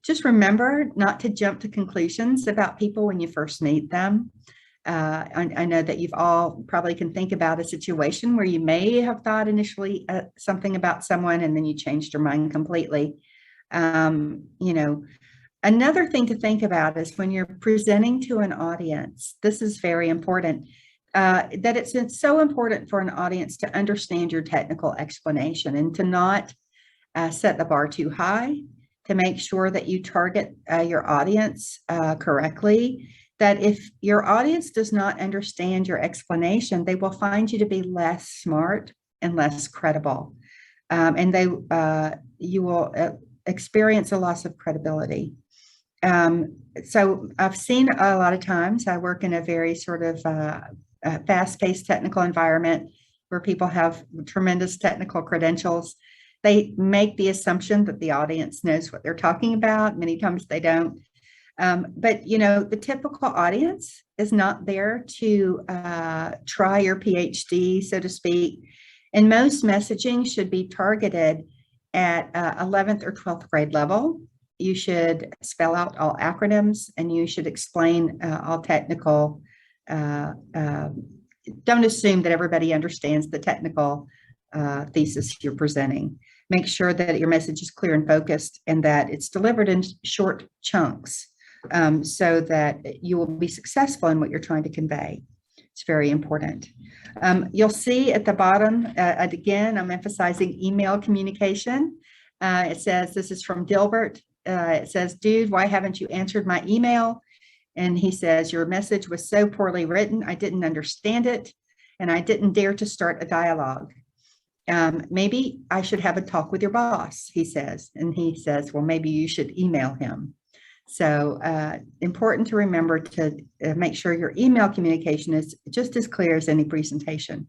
just remember not to jump to conclusions about people when you first meet them. I know that you've all probably can think about a situation where you may have thought initially something about someone, and then you changed your mind completely. Another thing to think about is when you're presenting to an audience, this is very important, that it's so important for an audience to understand your technical explanation and to not set the bar too high, to make sure that you target your audience correctly, that if your audience does not understand your explanation, they will find you to be less smart and less credible. And you will experience a loss of credibility. so I've seen a lot of times, I work in a very sort of fast-paced technical environment where people have tremendous technical credentials. They make the assumption that the audience knows what they're talking about. Many times they don't. But, you know, the typical audience is not there to try your PhD, so to speak. And most messaging should be targeted at 11th or 12th grade level. You should spell out all acronyms and you should explain all technical. Don't assume that everybody understands the technical thesis you're presenting. Make sure that your message is clear and focused and that it's delivered in short chunks so that you will be successful in what you're trying to convey. It's very important. You'll see at the bottom, again, I'm emphasizing email communication. It says, this is from Dilbert. It says, dude, why haven't you answered my email? And he says, your message was so poorly written, I didn't understand it, and I didn't dare to start a dialogue. Maybe I should have a talk with your boss, he says. And he says, well, maybe you should email him. So important to remember to make sure your email communication is just as clear as any presentation.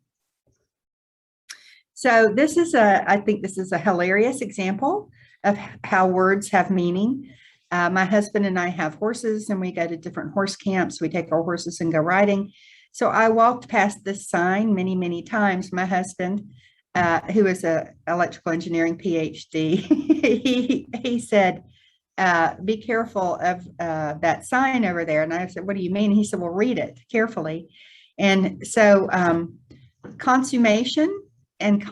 So this is I think this is a hilarious example of how words have meaning. My husband and I have horses and we go to different horse camps. We take our horses and go riding. So I walked past this sign many, many times. My husband, who is an electrical engineering PhD, he said, be careful of that sign over there. And I said, what do you mean? He said, well, read it carefully. And so consummation and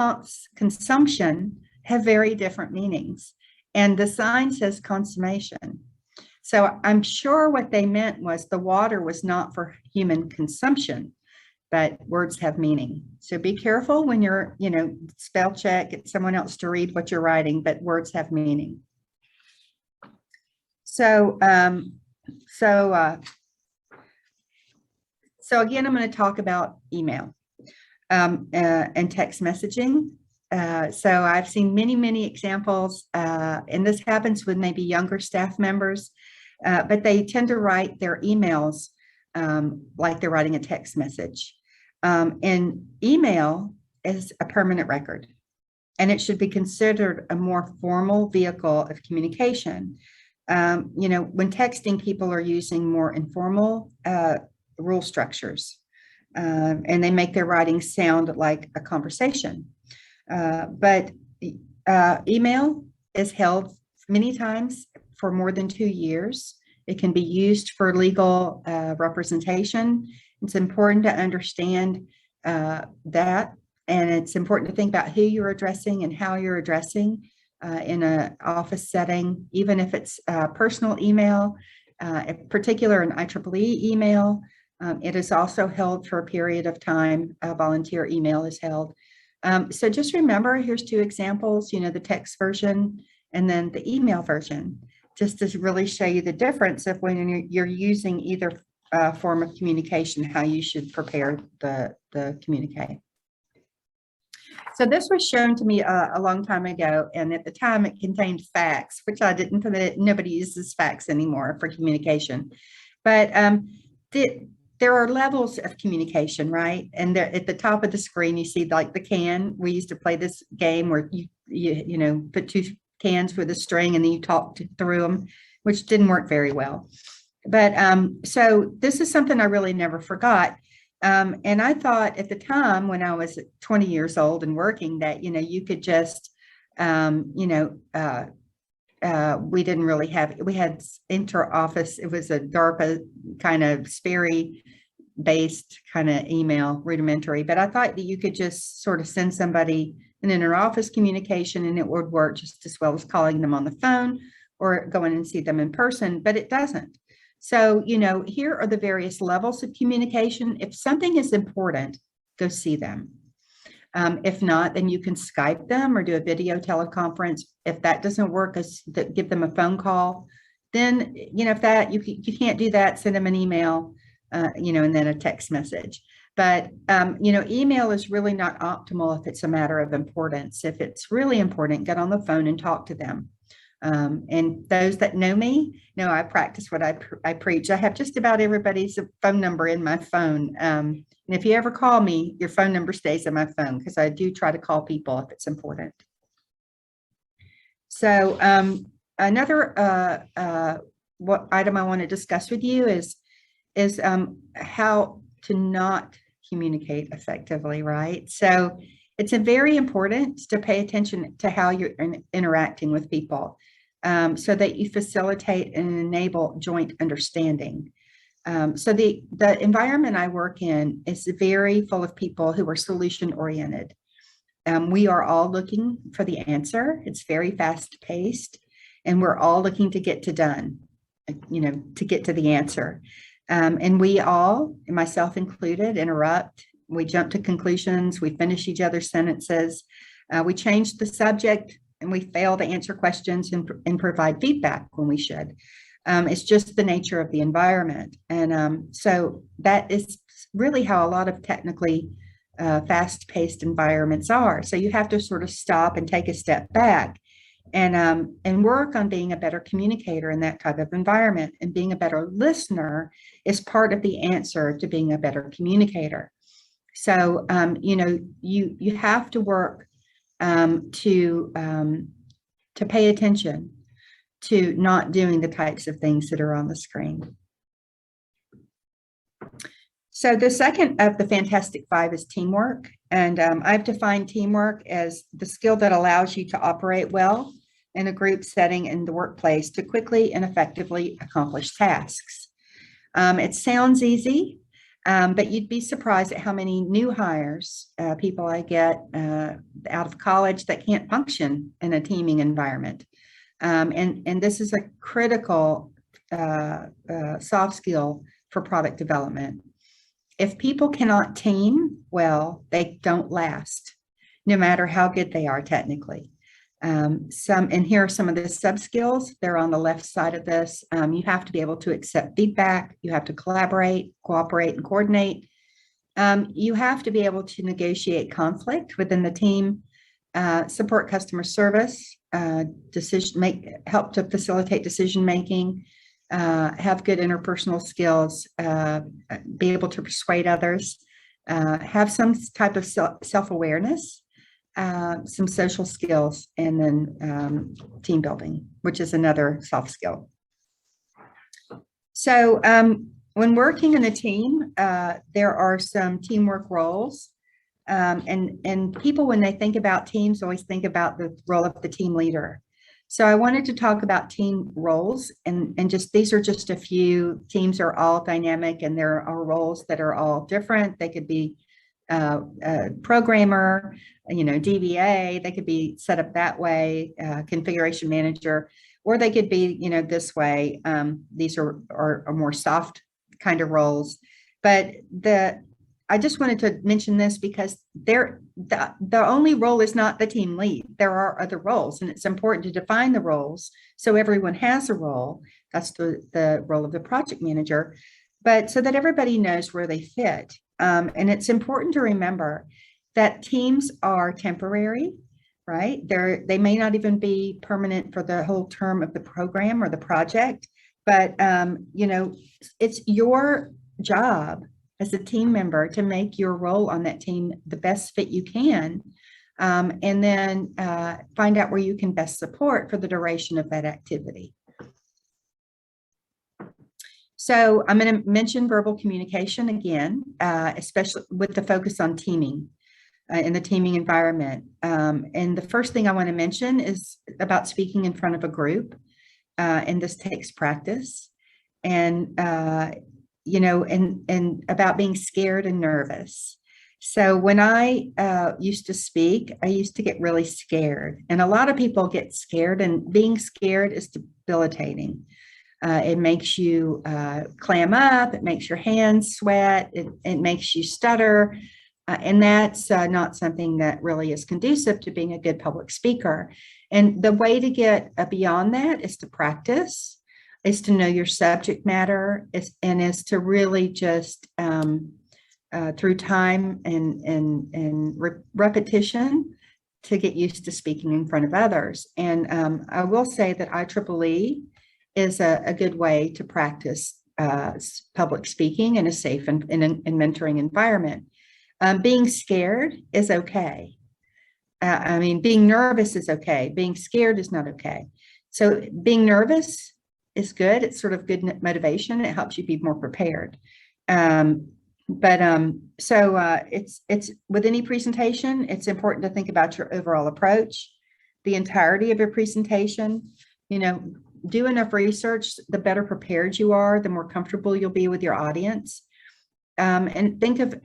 consumption have very different meanings. And the sign says consummation. So I'm sure what they meant was the water was not for human consumption, but words have meaning. So be careful when you're, you know, spell check, get someone else to read what you're writing, but words have meaning. So again, I'm going to talk about email and text messaging. So I've seen many, many examples, and this happens with maybe younger staff members, but they tend to write their emails like they're writing a text message. And email is a permanent record, and it should be considered a more formal vehicle of communication. You know, when texting, people are using more informal rule structures, and they make their writing sound like a conversation. But email is held many times for more than 2 years. It can be used for legal representation. It's important to understand that, and it's important to think about who you're addressing and how you're addressing in an office setting, even if it's personal email, in particular an IEEE email. It is also held for a period of time. A volunteer email is held. So just remember, here's 2 examples, you know, the text version and then the email version, just to really show you the difference of when you're using either form of communication, how you should prepare the communique. So this was shown to me a long time ago, and at the time it contained facts, which I didn't put it. Nobody uses facts anymore for communication, but there are levels of communication, right? And there, at the top of the screen, you see like the can. We used to play this game where you know, put 2 cans with a string and then you talk through them, which didn't work very well. But so this is something I really never forgot. And I thought at the time when I was 20 years old and working that, you know, you could just, you know, we didn't really have, we had inter-office, it was a DARPA kind of Sperry based kind of email, rudimentary, but I thought that you could just sort of send somebody an inter-office communication and it would work just as well as calling them on the phone or going and see them in person, but it doesn't. So, you know, here are the various levels of communication. If something is important, go see them. If not, then you can Skype them or do a video teleconference. If that doesn't work, give them a phone call. Then, you know, if that you can't do that, send them an email, you know, and then a text message. But, you know, email is really not optimal if it's a matter of importance. If it's really important, get on the phone and talk to them. And those that know me know I practice what I preach. I have just about everybody's phone number in my phone. And if you ever call me, your phone number stays in my phone because I do try to call people if it's important. So another what item I want to discuss with you is how to not communicate effectively, right? So it's very important to pay attention to how you're interacting with people so that you facilitate and enable joint understanding. So the environment I work in is very full of people who are solution oriented. We are all looking for the answer. It's very fast paced, and we're all looking to get to done, to get to the answer. And we all, myself included, interrupt. We jump to conclusions. We finish each other's sentences. We change the subject, and we fail to answer questions and provide feedback when we should. It's just the nature of the environment. And so that is really how a lot of technically fast-paced environments are. So you have to sort of stop and take a step back and work on being a better communicator in that type of environment. And being a better listener is part of the answer to being a better communicator. So, you have to work to pay attention to not doing the types of things that are on the screen. So the second of the Fantastic Five is teamwork. And I've defined teamwork as the skill that allows you to operate well in a group setting in the workplace to quickly and effectively accomplish tasks. It sounds easy, but you'd be surprised at how many new hires, people I get out of college that can't function in a teaming environment. And this is a critical soft skill for product development. If people cannot team well, they don't last, no matter how good they are technically. And here are some of the sub skills. They're on the left side of this. You have to be able to accept feedback. You have to collaborate, cooperate, and coordinate. You have to be able to negotiate conflict within the team, support customer service, help to facilitate decision making, have good interpersonal skills, be able to persuade others, have some type of self-awareness, some social skills, and then team building, which is another soft skill. So when working in a team, there are some teamwork roles. And people, when they think about teams, always think about the role of the team leader. So I wanted to talk about team roles, and these are just a few. Teams are all dynamic, and there are roles that are all different. They could be a programmer, DBA, they could be set up that way, configuration manager, or they could be, this way. These are more soft kind of roles, but I just wanted to mention this because the only role is not the team lead. There are other roles, and it's important to define the roles so everyone has a role. That's the role of the project manager, but so that everybody knows where they fit. And it's important to remember that teams are temporary, right? They may not even be permanent for the whole term of the program or the project, but it's your job as a team member to make your role on that team the best fit you can, and then find out where you can best support for the duration of that activity. So I'm going to mention verbal communication again, especially with the focus on teaming in the teaming environment. And the first thing I want to mention is about speaking in front of a group, and this takes practice. And and about being scared and nervous. So when I used to speak, I used to get really scared. And a lot of people get scared, and being scared is debilitating. It makes you clam up, it makes your hands sweat, it makes you stutter. And that's not something that really is conducive to being a good public speaker. And the way to get beyond that is to practice, is to know your subject matter, and is to really just through time and repetition, to get used to speaking in front of others. And I will say that IEEE is a good way to practice public speaking in a safe and mentoring environment. Being scared is okay. I mean, being nervous is okay. Being scared is not okay. So being nervous is good. It's sort of good motivation. It helps you be more prepared. It's with any presentation, it's important to think about your overall approach, the entirety of your presentation. You know, do enough research, the better prepared you are, the more comfortable you'll be with your audience. And think of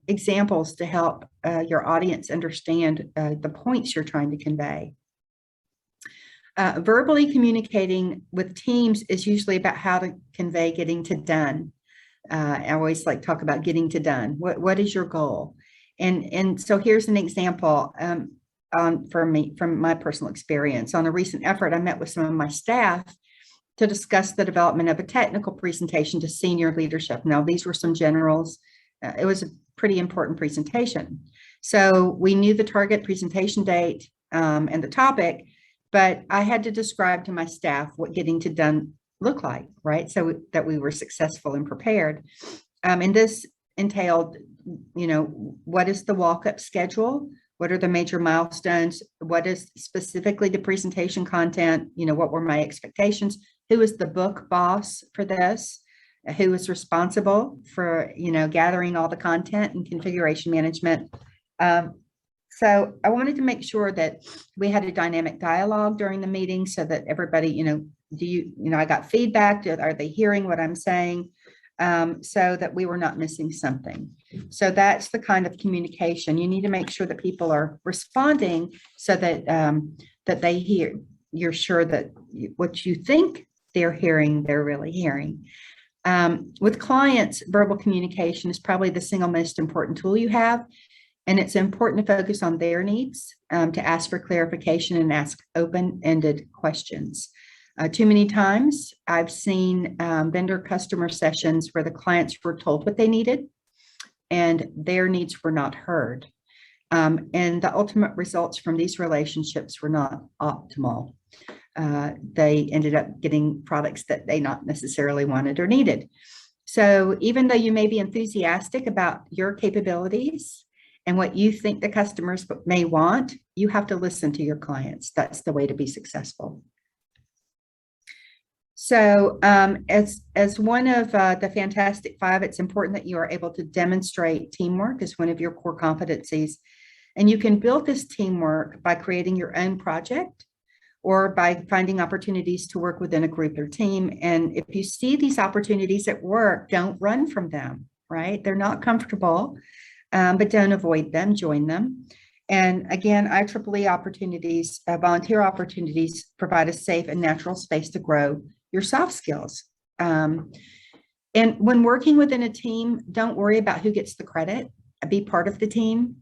examples to help your audience understand the points you're trying to convey. Verbally communicating with teams is usually about how to convey getting to done. I always like talk about getting to done. What is your goal? And so here's an example from my personal experience. On a recent effort, I met with some of my staff to discuss the development of a technical presentation to senior leadership. Now, these were some generals. It was a pretty important presentation. So we knew the target presentation date and the topic, but I had to describe to my staff what getting to done looked like, right? So that we were successful and prepared. And this entailed, you know, what is the walk-up schedule? What are the major milestones? What is specifically the presentation content? You know, what were my expectations? Who was the book boss for this? Who was responsible for, you know, gathering all the content and configuration management? So I wanted to make sure that we had a dynamic dialogue during the meeting so that everybody, you know, I got feedback. Are they hearing what I'm saying? So that we were not missing something. So that's the kind of communication. You need to make sure that people are responding so that that they hear. You're sure that what you think they're hearing, they're really hearing. With clients, verbal communication is probably the single most important tool you have. And it's important to focus on their needs, to ask for clarification and ask open-ended questions. Too many times I've seen vendor customer sessions where the clients were told what they needed and their needs were not heard. And the ultimate results from these relationships were not optimal. They ended up getting products that they not necessarily wanted or needed. So even though you may be enthusiastic about your capabilities and what you think the customers may want, you have to listen to your clients. That's the way to be successful. So as one of the Fantastic Five, it's important that you are able to demonstrate teamwork as one of your core competencies. And you can build this teamwork by creating your own project or by finding opportunities to work within a group or team. And if you see these opportunities at work, don't run from them, right? They're not comfortable, but don't avoid them, join them. And again, IEEE opportunities, volunteer opportunities provide a safe and natural space to grow your soft skills. And when working within a team, don't worry about who gets the credit. Be part of the team.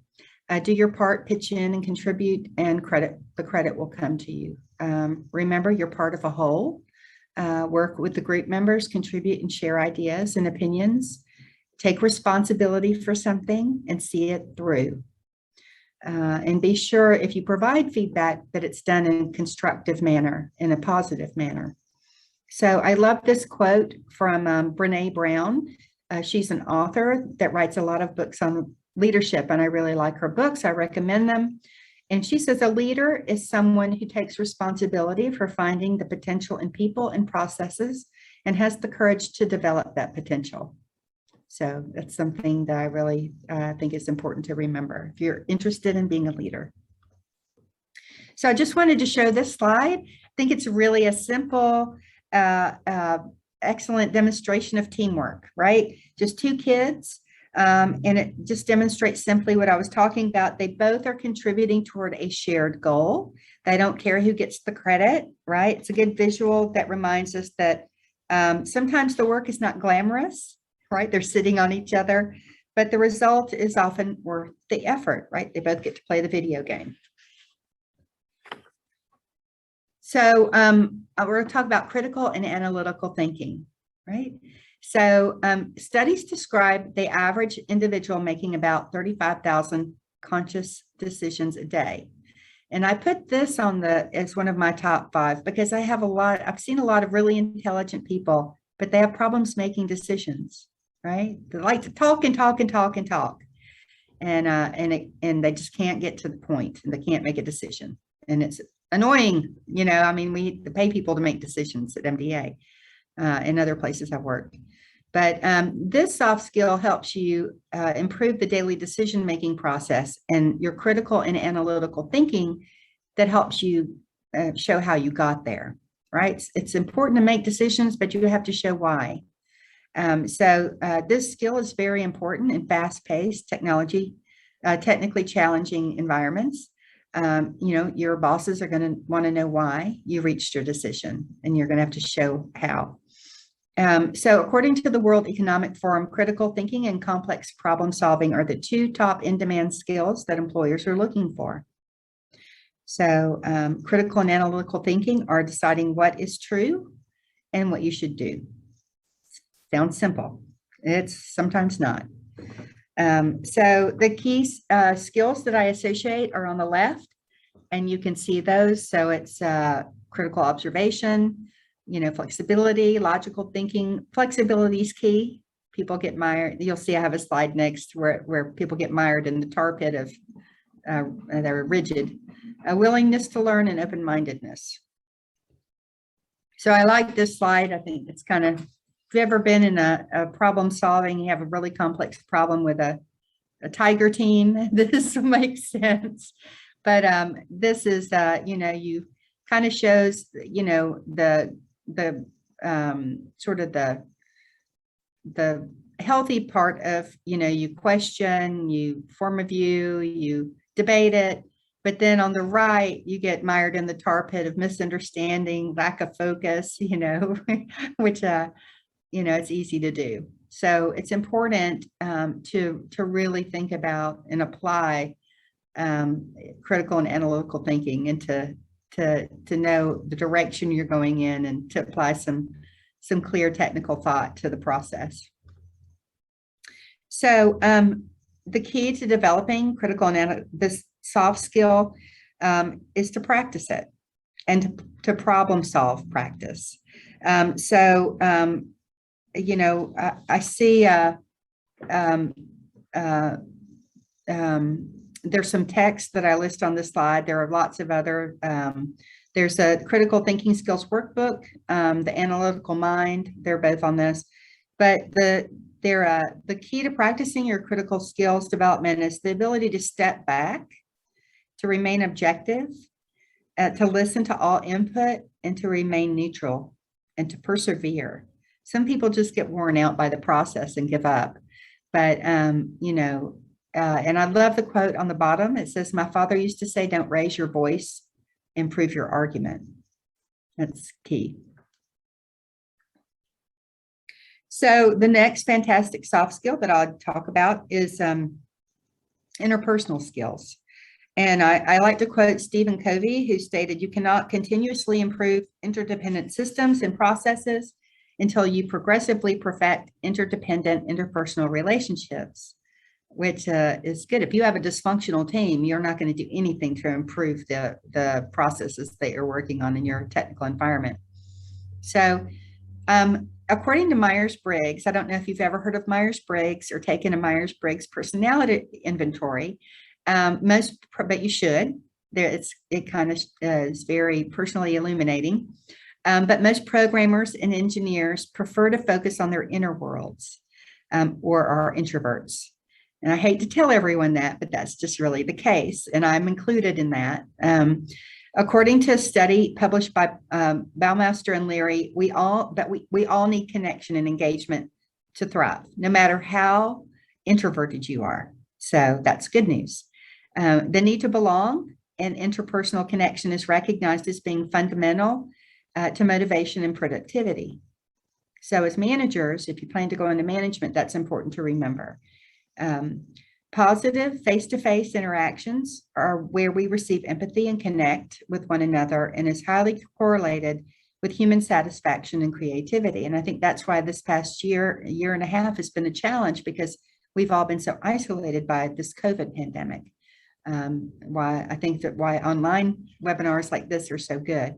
Do your part, pitch in and contribute, and the credit will come to you. Remember, you're part of a whole. Work with the group members, contribute and share ideas and opinions. Take responsibility for something and see it through. And be sure if you provide feedback that it's done in a constructive manner, in a positive manner. So I love this quote from Brené Brown. She's an author that writes a lot of books on leadership, and I really like her books. I recommend them. And she says, a leader is someone who takes responsibility for finding the potential in people and processes and has the courage to develop that potential. So that's something that I really think is important to remember if you're interested in being a leader. So I just wanted to show this slide. I think it's really a simple, excellent demonstration of teamwork, right? Just two kids, and it just demonstrates simply what I was talking about. They both are contributing toward a shared goal. They don't care who gets the credit, right? It's a good visual that reminds us that sometimes the work is not glamorous, right? They're sitting on each other, but the result is often worth the effort, right? They both get to play the video game. So we're going to talk about critical and analytical thinking, right? So studies describe the average individual making about 35,000 conscious decisions a day. And I put this on as one of my top 5 because I've seen a lot of really intelligent people, but they have problems making decisions, right? They like to talk and talk and talk and talk. And they just can't get to the point, and they can't make a decision. And it's annoying, I mean, we pay people to make decisions at MDA and other places I've worked. But this soft skill helps you improve the daily decision-making process and your critical and analytical thinking that helps you show how you got there, right? It's important to make decisions, but you have to show why. So this skill is very important in fast-paced technically challenging environments. Your bosses are going to want to know why you reached your decision, and you're going to have to show how. So according to the World Economic Forum, critical thinking and complex problem solving are the 2 top in-demand skills that employers are looking for. So critical and analytical thinking are deciding what is true and what you should do. Sounds simple. It's sometimes not. So the key skills that I associate are on the left, and you can see those. So it's critical observation, flexibility, logical thinking. Flexibility is key. People get mired. You'll see I have a slide next where people get mired in the tar pit of they're rigid. A willingness to learn and open-mindedness. So I like this slide. I think it's kind of, if you've ever been in a problem solving, you have a really complex problem with a tiger team, this makes sense. But this is, you kind of shows, the sort of the healthy part of, you question, you form a view, you debate it. But then on the right, you get mired in the tar pit of misunderstanding, lack of focus, which, it's easy to do. So it's important to really think about and apply critical and analytical thinking, and to know the direction you're going in, and to apply some clear technical thought to the process. So the key to developing critical and this soft skill is to practice it, and to problem solve practice. I see there's some text that I list on this slide. There are lots of other, there's a critical thinking skills workbook, the analytical mind, they're both on this. But the key to practicing your critical skills development is the ability to step back, to remain objective, to listen to all input, and to remain neutral, and to persevere. Some people just get worn out by the process and give up. But, and I love the quote on the bottom. It says, "My father used to say, don't raise your voice, improve your argument." That's key. So the next fantastic soft skill that I'll talk about is interpersonal skills. And I like to quote Stephen Covey, who stated, "You cannot continuously improve interdependent systems and processes until you progressively perfect interdependent interpersonal relationships," which is good. If you have a dysfunctional team, you're not going to do anything to improve the processes that you're working on in your technical environment. So according to Myers-Briggs, I don't know if you've ever heard of Myers-Briggs or taken a Myers-Briggs personality inventory, but you should. It kind of is very personally illuminating. But most programmers and engineers prefer to focus on their inner worlds, or are introverts. And I hate to tell everyone that, but that's just really the case. And I'm included in that. According to a study published by Baumeister and Leary, we all need connection and engagement to thrive, no matter how introverted you are. So that's good news. The need to belong and interpersonal connection is recognized as being fundamental to motivation and productivity. So as managers, if you plan to go into management, that's important to remember. Positive face-to-face interactions are where we receive empathy and connect with one another, and is highly correlated with human satisfaction and creativity. And I think that's why this past year and a half has been a challenge, because we've all been so isolated by this COVID pandemic. Why I think that why online webinars like this are so good.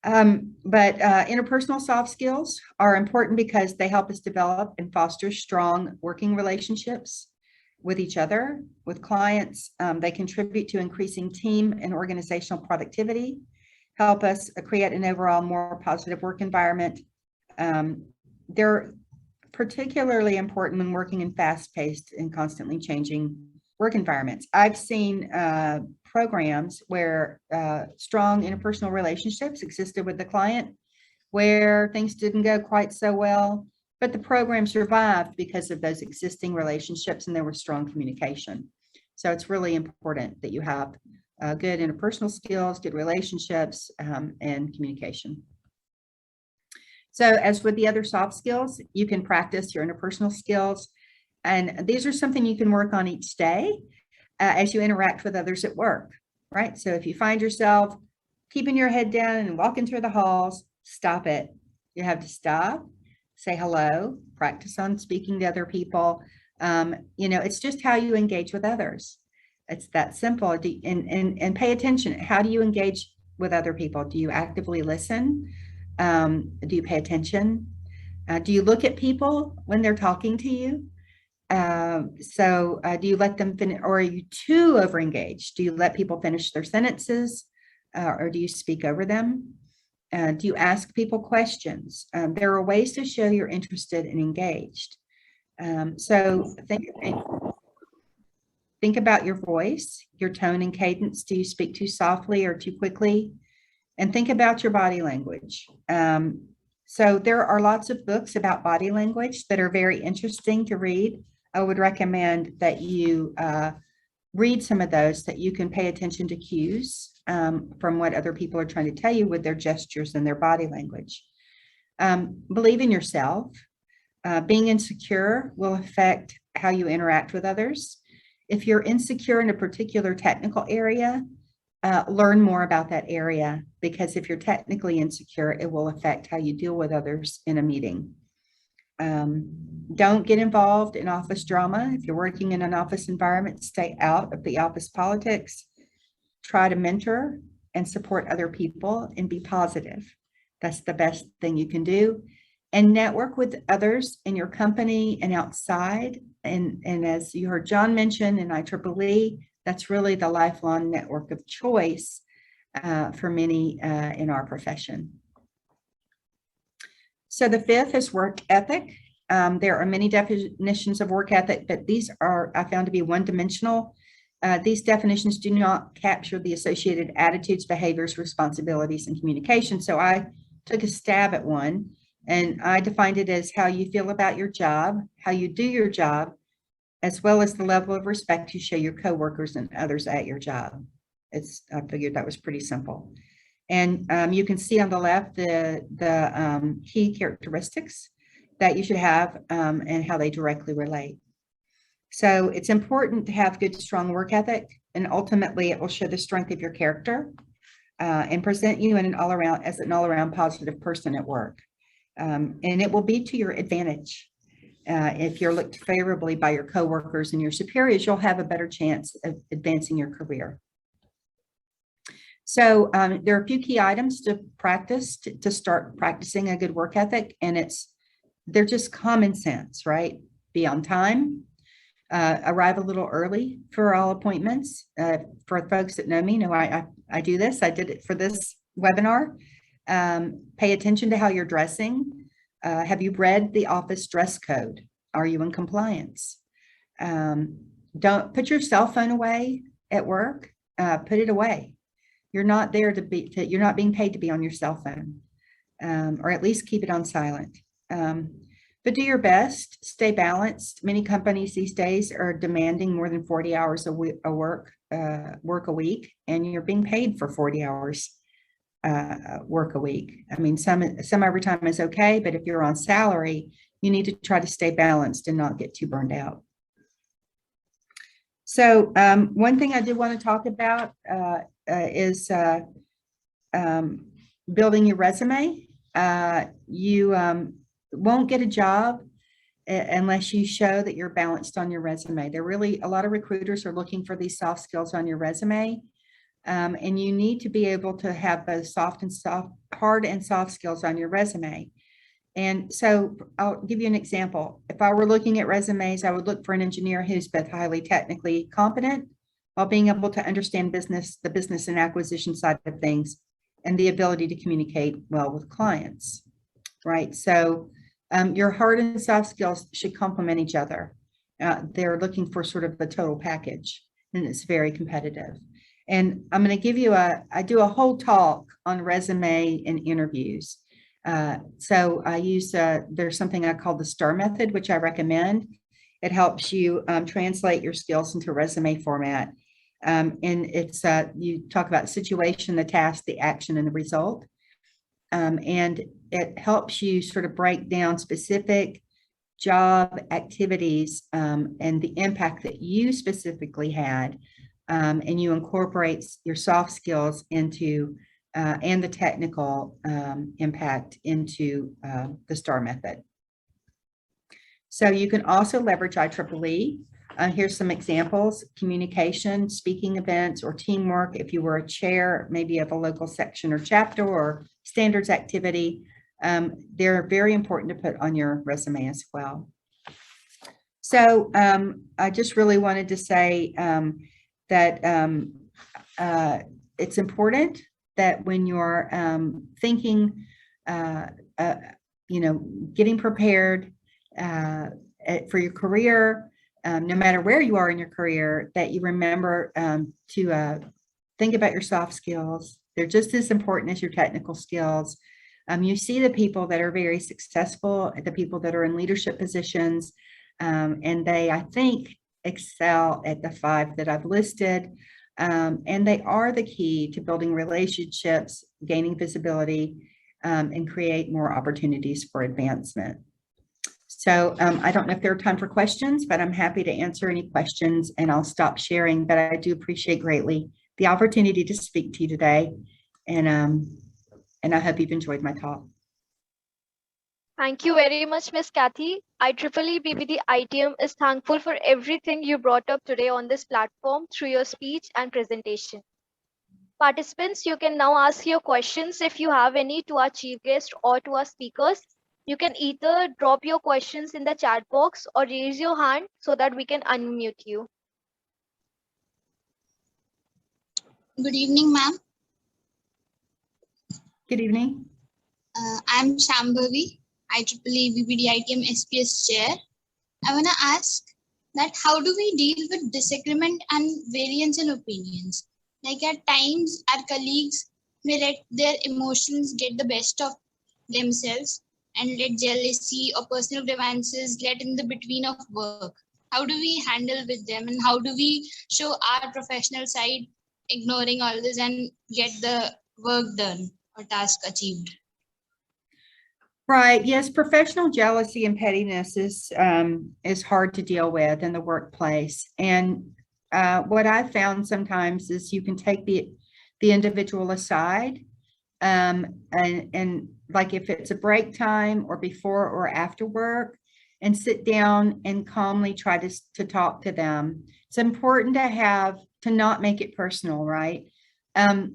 But interpersonal soft skills are important because they help us develop and foster strong working relationships with each other, with clients. They contribute to increasing team and organizational productivity, help us create an overall more positive work environment. They're particularly important when working in fast-paced and constantly changing work environments. I've seen programs where strong interpersonal relationships existed with the client, where things didn't go quite so well, but the program survived because of those existing relationships and there was strong communication. So it's really important that you have good interpersonal skills, good relationships, and communication. So as with the other soft skills, you can practice your interpersonal skills. And these are something you can work on each day as you interact with others at work, right? So if you find yourself keeping your head down and walking through the halls, stop it. You have to stop, say hello, practice on speaking to other people. You know, it's just how you engage with others. It's that simple. And pay attention. How do you engage with other people? Do you actively listen? Do you pay attention? Do you look at people when they're talking to you? Do you let them finish, or are you too overengaged? Do you let people finish their sentences, or do you speak over them? Do you ask people questions? There are ways to show you're interested and engaged. So think about your voice, your tone and cadence. Do you speak too softly or too quickly? And think about your body language. So there are lots of books about body language that are very interesting to read. I would recommend that you read some of those, that you can pay attention to cues from what other people are trying to tell you with their gestures and their body language. Believe in yourself. Being insecure will affect how you interact with others. If you're insecure in a particular technical area, learn more about that area, because if you're technically insecure, it will affect how you deal with others in a meeting. Don't get involved in office drama. If you're working in an office environment, stay out of the office politics. Try to mentor and support other people and be positive. That's the best thing you can do. And network with others in your company and outside. And as you heard John mention in IEEE, that's really the lifelong network of choice for many in our profession. So the fifth is work ethic. There are many definitions of work ethic, but these are, I found, to be one-dimensional. These definitions do not capture the associated attitudes, behaviors, responsibilities, and communication. So I took a stab at one, and I defined it as how you feel about your job, how you do your job, as well as the level of respect you show your coworkers and others at your job. I figured that was pretty simple. And you can see on the left the key characteristics that you should have and how they directly relate. So it's important to have good, strong work ethic, and ultimately it will show the strength of your character and present you in an as an all-around positive person at work. And it will be to your advantage. If you're looked favorably by your coworkers and your superiors, you'll have a better chance of advancing your career. So there are a few key items to practice to start practicing a good work ethic, and they're just common sense, right? Be on time, arrive a little early for all appointments. For folks that know me, know I do this. I did it for this webinar. Pay attention to how you're dressing. Have you read the office dress code? Are you in compliance? Don't put your cell phone away at work. Put it away. You're not there you're not being paid to be on your cell phone, or at least keep it on silent. But do your best, stay balanced. Many companies these days are demanding more than 40 hours work a week, and you're being paid for 40 hours work a week. I mean, some overtime is okay, but if you're on salary, you need to try to stay balanced and not get too burned out. So one thing I did want to talk about is building your resume. You won't get a job unless you show that you're balanced on your resume. A lot of recruiters are looking for these soft skills on your resume. And you need to be able to have both hard and soft skills on your resume. And so I'll give you an example. If I were looking at resumes, I would look for an engineer who's both highly technically competent while being able to understand the business and acquisition side of things, and the ability to communicate well with clients, right? So your hard and soft skills should complement each other. They're looking for sort of a total package, and it's very competitive. And I'm going to give you I do a whole talk on resume and interviews. So I use, there's something I call the STAR method, which I recommend. It helps you translate your skills into resume format. And it's, you talk about situation, the task, the action, and the result. And it helps you sort of break down specific job activities and the impact that you specifically had. And you incorporate your soft skills into and the technical impact into the STAR method. So you can also leverage IEEE. Here's some examples: communication, speaking events, or teamwork. If you were a chair, maybe of a local section or chapter, or standards activity, they're very important to put on your resume as well. So I just really wanted to say that it's important that when you're thinking, getting prepared for your career, no matter where you are in your career, that you remember to think about your soft skills. They're just as important as your technical skills. You see the people that are very successful, the people that are in leadership positions, and they, I think, excel at the 5 that I've listed. And they are the key to building relationships, gaining visibility, and create more opportunities for advancement. So I don't know if there are time for questions, but I'm happy to answer any questions, and I'll stop sharing. But I do appreciate greatly the opportunity to speak to you today. And I hope you've enjoyed my talk. Thank you very much, Ms. Kathy. IEEE BBDNITM is thankful for everything you brought up today on this platform through your speech and presentation. Participants, you can now ask your questions if you have any to our chief guest or to our speakers. You can either drop your questions in the chat box or raise your hand so that we can unmute you. Good evening, ma'am. Good evening. I'm Shambhavi, IEEE BBDNITM SPS chair. I want to ask that how do we deal with disagreement and variance in opinions? Like at times our colleagues may let their emotions get the best of themselves and let jealousy or personal grievances get in the between of work. How do we handle with them, and how do we show our professional side, ignoring all this, and get the work done or task achieved? Right. Yes, professional jealousy and pettiness is hard to deal with in the workplace. And what I've found sometimes is you can take the individual aside, and like if it's a break time or before or after work, and sit down and calmly try to talk to them. It's important to not make it personal, right?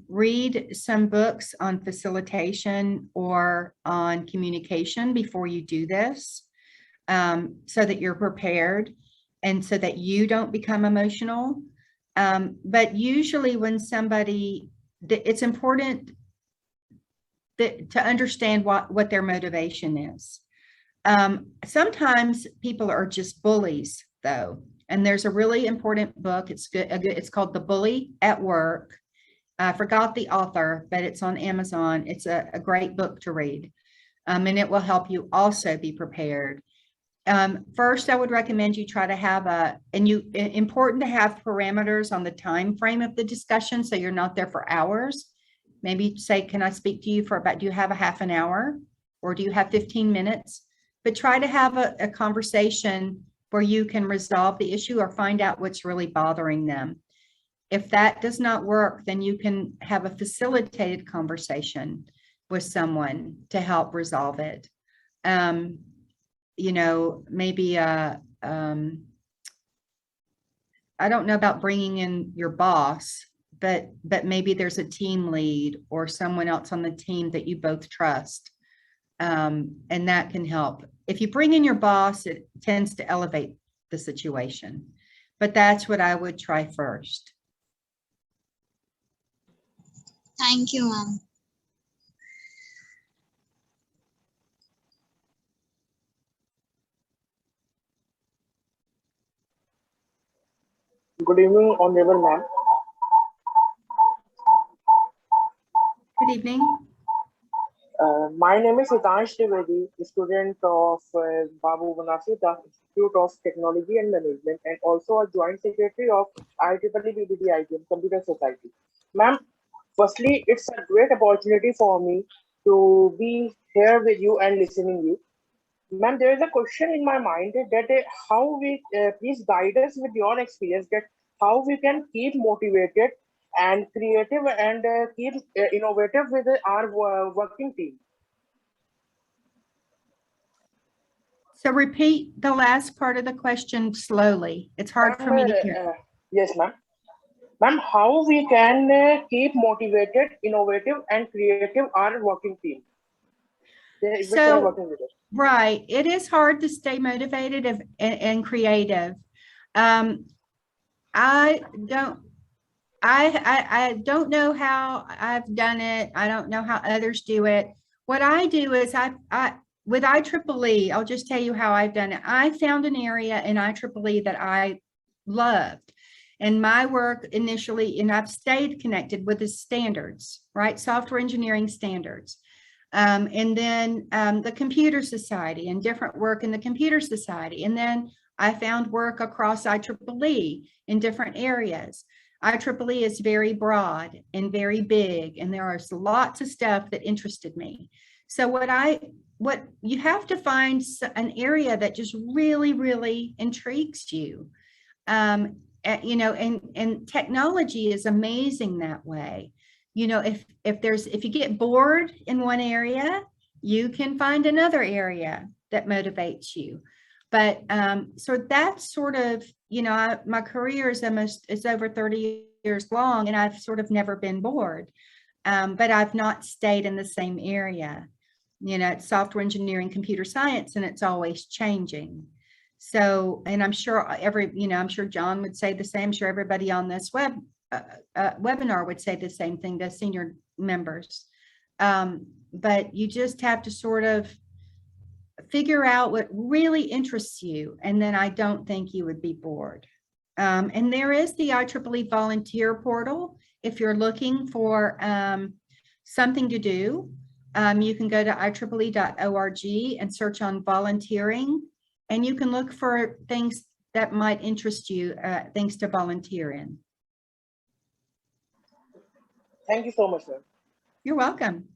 Read some books on facilitation or on communication before you do this, so that you're prepared and so that you don't become emotional. But usually when it's important to understand what their motivation is. Sometimes people are just bullies, though. And there's a really important book. It's called The Bully at Work. I forgot the author, but it's on Amazon. It's a great book to read, and it will help you also be prepared. First, I would recommend you try to have important to have parameters on the time frame of the discussion, so you're not there for hours. Maybe say, can I speak to you do you have a half an hour, or do you have 15 minutes? But try to have a conversation where you can resolve the issue or find out what's really bothering them. If that does not work, then you can have a facilitated conversation with someone to help resolve it. you know, maybe I don't know about bringing in your boss, but maybe there's a team lead or someone else on the team that you both trust. And that can help. If you bring in your boss, it tends to elevate the situation. But that's what I would try first. Thank you, ma'am. Good evening, Honorable Ma'am. Good evening. My name is Hitansh Trivedi, student of Babu Banasita Institute of Technology and Management, and also a joint secretary of IEEE BBDNITM Computer Society. Ma'am, firstly, it's a great opportunity for me to be here with you and listening you. Ma'am, there is a question in my mind that how we, please guide us with your experience that how we can keep motivated and creative and keep innovative with our working team. So repeat the last part of the question slowly. It's hard for me to hear. Yes, ma'am. Ma'am, how we can keep motivated, innovative, and creative our working team? So, right, it is hard to stay motivated and creative. I don't know how I've done it. I don't know how others do it. What I do is with IEEE, I'll just tell you how I've done it. I found an area in IEEE that I loved. And my work initially, and I've stayed connected with the standards, right? Software engineering standards. And then the Computer Society and different work in the Computer Society. And then I found work across IEEE in different areas. IEEE is very broad and very big, and there is lots of stuff that interested me. So what you have to find an area that just really, really intrigues you. You know, and technology is amazing that way. You know, if you get bored in one area, you can find another area that motivates you. But so that's sort of, you know, my career is over 30 years long, and I've sort of never been bored. But I've not stayed in the same area. You know, it's software engineering, computer science, and it's always changing. So, and I'm sure I'm sure John would say the same. I'm sure everybody on this webinar would say the same thing, the senior members. But you just have to sort of figure out what really interests you. And then I don't think you would be bored. And there is the IEEE volunteer portal. If you're looking for something to do, you can go to IEEE.org and search on volunteering. And you can look for things that might interest you, things to volunteer in. Thank you so much, ma'am. You're welcome.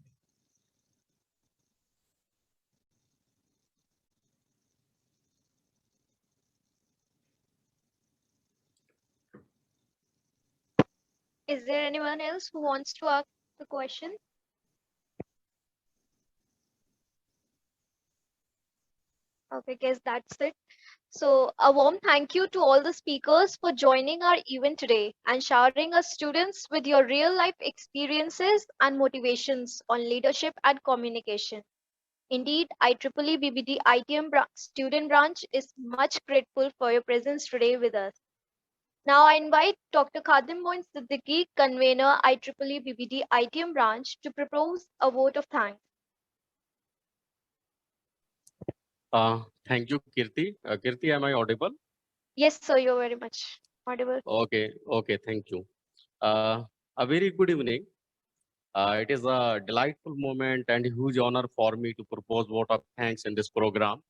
Is there anyone else who wants to ask the question? Okay, guess that's it. So a warm thank you to all the speakers for joining our event today and showering us students with your real life experiences and motivations on leadership and communication. Indeed, IEEE BBDNITM Student Branch is much grateful for your presence today with us. Now I invite Dr. Khadim Moin Siddiqui, convener IEEE BBDNITM Branch, to propose a vote of thanks. Thank you, Kirti. Kirti, am I audible? Yes, sir, you're very much audible. Okay, thank you. A very good evening. It is a delightful moment and a huge honor for me to propose vote of thanks in this program.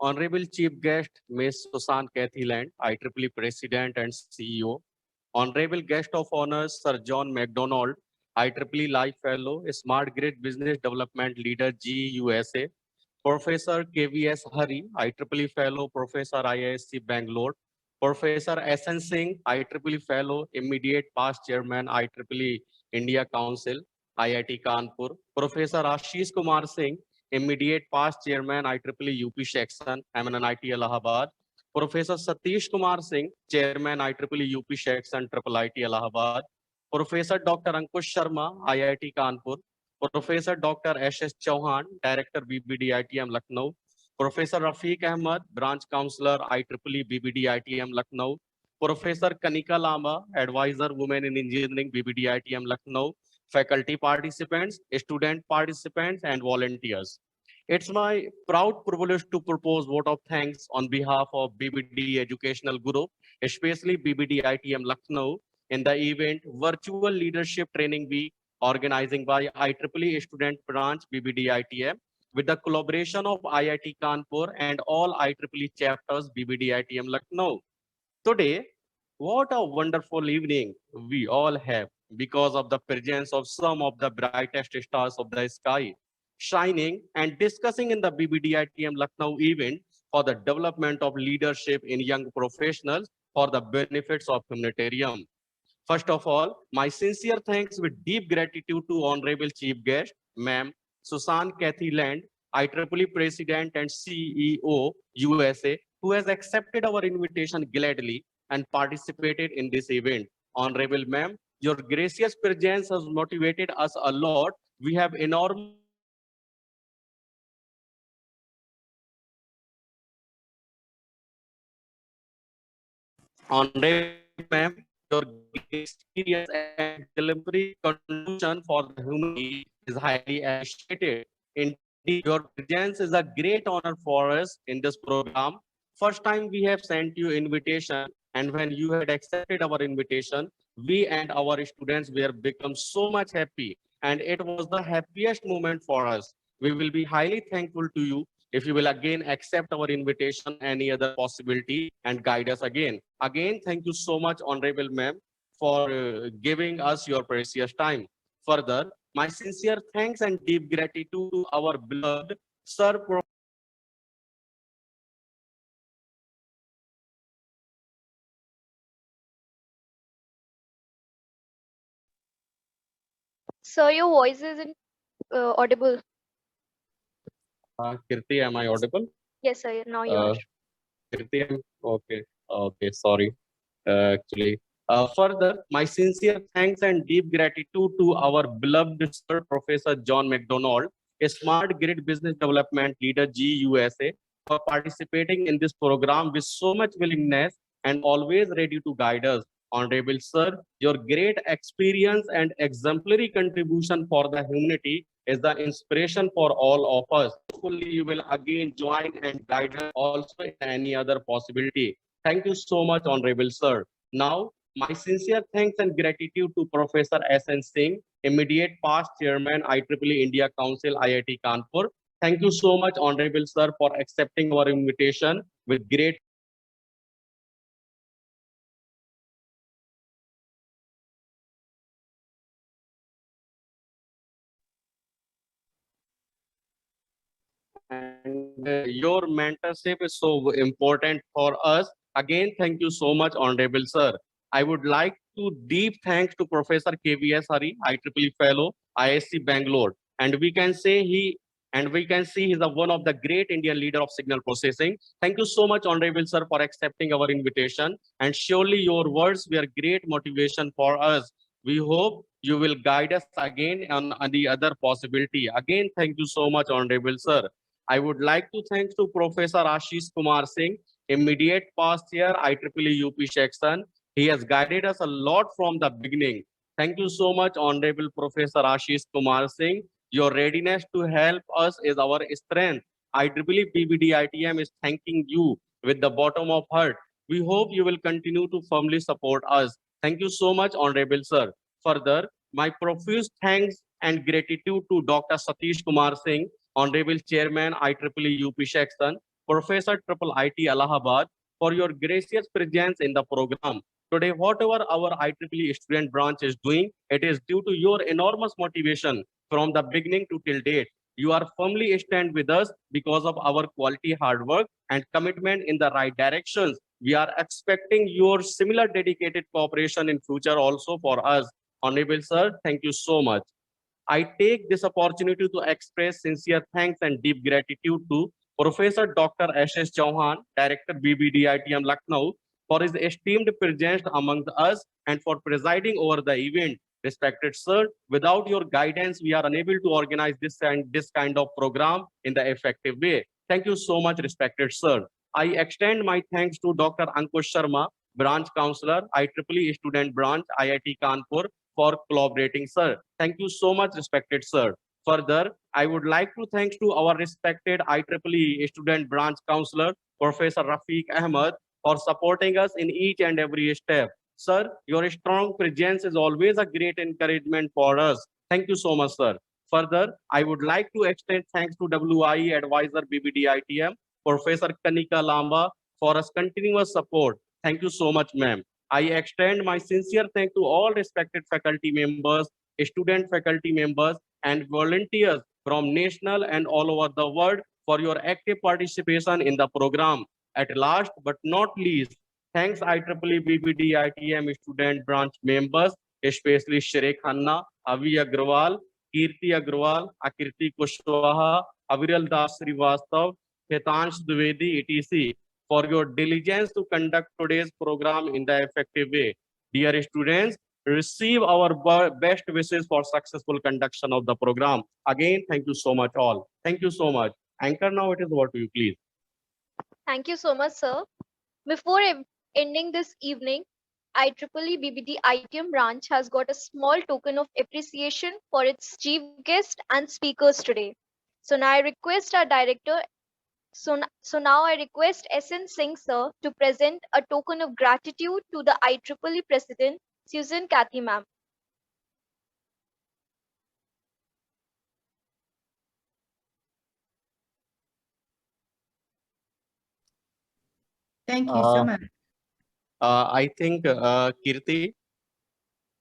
Honorable Chief Guest, Ms. Susan Cathyland, IEEE President and CEO. Honorable Guest of Honor, Sir John Mcdonald, IEEE Life Fellow, Smart Grid Business Development Leader, GUSA. Professor KVS Hari, IEEE Fellow, Professor IISc Bangalore. Professor SN Singh, IEEE Fellow, Immediate Past Chairman, IEEE India Council, IIT Kanpur. Professor Ashish Kumar Singh, immediate past chairman, IEEE UP section, MNIT Allahabad. Professor Satish Kumar Singh, chairman, IEEE UP section, IIIT Allahabad. Professor Dr. Ankush Sharma, IIT Kanpur. Professor Dr. S.S. Chauhan, Director BBDITM Lucknow. Professor Rafiq Ahmad, Branch Counselor, IEEE BBDITM Lucknow. Professor Kanika Lamba, Advisor Women in Engineering, BBDITM Lucknow. Faculty participants, student participants, and volunteers. It's my proud privilege to propose vote of thanks on behalf of BBD Educational Group, especially BBDITM Lucknow, in the event Virtual Leadership Training Week organizing by IEEE Student Branch BBDITM with the collaboration of IIT Kanpur and all IEEE chapters BBDITM Lucknow. Today, what a wonderful evening we all have because of the presence of some of the brightest stars of the sky, shining and discussing in the BBDITM Lucknow event for the development of leadership in young professionals for the benefits of humanitarian. First of all, my sincere thanks with deep gratitude to Honorable Chief Guest, Ma'am Susan Cathy Land, IEEE President and CEO, USA, who has accepted our invitation gladly and participated in this event. Honorable Ma'am, your gracious presence has motivated us a lot. We have enormous Honorable Ma'am, your experience and delivery contribution for the humanity is highly appreciated. Indeed, your presence is a great honor for us in this program. First time we have sent you invitation, and when you had accepted our invitation, we and our students were become so much happy, and it was the happiest moment for us. We will be highly thankful to you if you will again accept our invitation, any other possibility, and guide us again. Again, thank you so much, Honorable Ma'am, for giving us your precious time. Further, my sincere thanks and deep gratitude to our beloved Sir Sir, your voice isn't audible. Kirti, am I audible? Yes, sir. Now you are. Kirti, okay, okay, sorry. Actually. Further, my sincere thanks and deep gratitude to our beloved Sir Professor John Mcdonald, a smart grid business development leader GUSA, for participating in this program with so much willingness and always ready to guide us. Honorable Sir, your great experience and exemplary contribution for the humanity is the inspiration for all of us. Hopefully, you will again join and guide us also in any other possibility. Thank you so much, Honorable Sir. Now, my sincere thanks and gratitude to Professor S.N. Singh, immediate past chairman, IEEE India Council, IIT Kanpur. Thank you so much, Honorable Sir, for accepting our invitation with great and your mentorship is so important for us. Again, thank you so much, Honorable Sir. I would like to deep thanks to Professor KVS Hari, IEEE Fellow, ISC Bangalore, and we can see he's one of the great Indian leader of signal processing. Thank you so much, Honorable Sir, for accepting our invitation. And surely your words were great motivation for us. We hope you will guide us again on the other possibility. Again, thank you so much, Honorable Sir. I would like to thank to Professor Ashish Kumar Singh, immediate past year IEEE UP section. He has guided us a lot from the beginning. Thank you so much, Honorable Professor Ashish Kumar Singh. Your readiness to help us is our strength. IEEE BBDITM is thanking you with the bottom of heart. We hope you will continue to firmly support us. Thank you so much, Honorable Sir. Further, my profuse thanks and gratitude to Dr. Satish Kumar Singh, Honorable Chairman, IEEE UP section, Professor IIIT Allahabad, for your gracious presence in the program. Today, whatever our IEEE student branch is doing, it is due to your enormous motivation from the beginning to till date. You are firmly stand with us because of our quality hard work and commitment in the right directions. We are expecting your similar dedicated cooperation in future also for us. Honorable Sir, thank you so much. I take this opportunity to express sincere thanks and deep gratitude to Professor Dr. S.S. Chauhan, Director BBDITM Lucknow, for his esteemed presence among us and for presiding over the event. Respected sir, without your guidance, we are unable to organize this kind of program in the effective way. Thank you so much, respected sir. I extend my thanks to Dr. Ankush Sharma, Branch Counselor, IEEE Student Branch, IIT Kanpur, for collaborating, sir. Thank you so much, respected sir. Further, I would like to thank to our respected IEEE Student Branch Counselor, Professor Rafiq Ahmed, for supporting us in each and every step. Sir, your strong presence is always a great encouragement for us. Thank you so much, sir. Further, I would like to extend thanks to WIE Advisor BBDITM, Professor Kanika Lamba, for us continuous support. Thank you so much, ma'am. I extend my sincere thanks to all respected faculty members, student faculty members, and volunteers from national and all over the world for your active participation in the program. At last but not least, thanks IEEE BBDITM Student Branch members, especially Shrek Khanna, Avi Agrawal, Kirti Agrawal, Akirti Kushwaha, Aviral Das Srivastav, Hetansh Dwivedi, etc., for your diligence to conduct today's program in the effective way. Dear students, receive our best wishes for successful conduction of the program. Again, thank you so much all. Thank you so much. Anchor, now it is over to you, please. Thank you so much, sir. Before ending this evening, IEEE BBDITM branch has got a small token of appreciation for its chief guest and speakers today. So now I request our director, now I request SN Singh sir to present a token of gratitude to the IEEE President, Susan Cathy ma'am. Thank you so much. I think Kirti.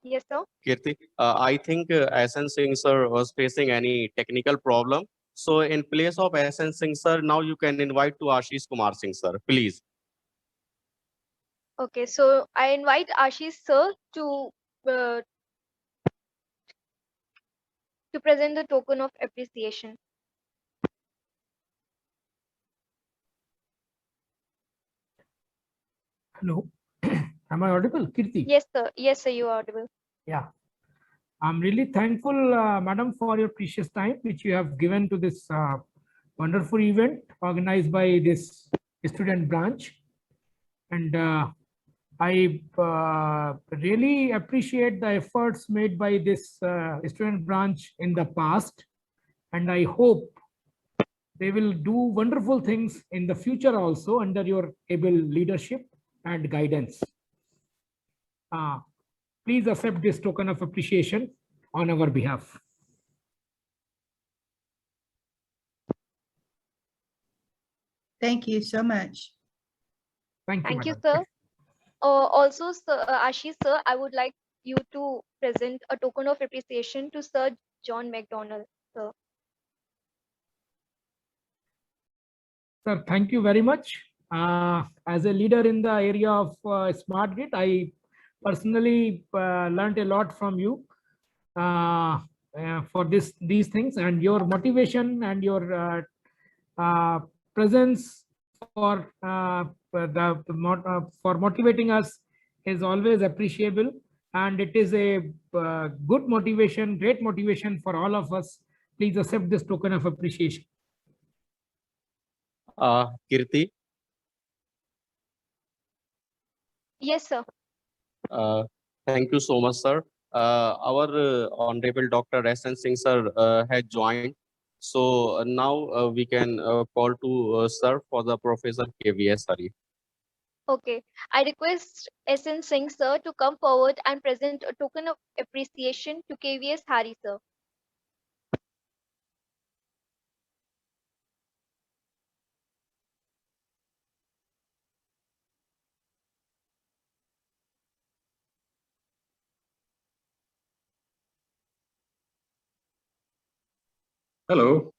Yes, sir. Kirti, I think SN Singh sir was facing any technical problem. So in place of SN Singh sir, now you can invite to Ashish Kumar Singh sir, please. Okay, so I invite Ashish sir to present the token of appreciation. Hello, am I audible, Kirti? Yes, sir. Yes, sir, you are audible. Yeah, I'm really thankful, madam, for your precious time which you have given to this wonderful event organized by this student branch. And I really appreciate the efforts made by this student branch in the past. And I hope they will do wonderful things in the future also under your able leadership and guidance. Please accept this token of appreciation on our behalf. Thank you so much. Thank you, sir. Also, sir, Ashish sir, I would like you to present a token of appreciation to Sir John Mcdonald, sir. Sir, thank you very much. As a leader in the area of smart grid, I personally learned a lot from you for these things, and your motivation and your presence for motivating us is always appreciable, and it is a good motivation, great motivation for all of us. Please accept this token of appreciation. Kirti. Yes, sir. Thank you so much, sir. Our Honorable Dr. SN Singh sir has joined. So now we can call to sir for the Professor KVS Hari. Okay, I request SN Singh sir to come forward and present a token of appreciation to KVS Hari sir. Hello.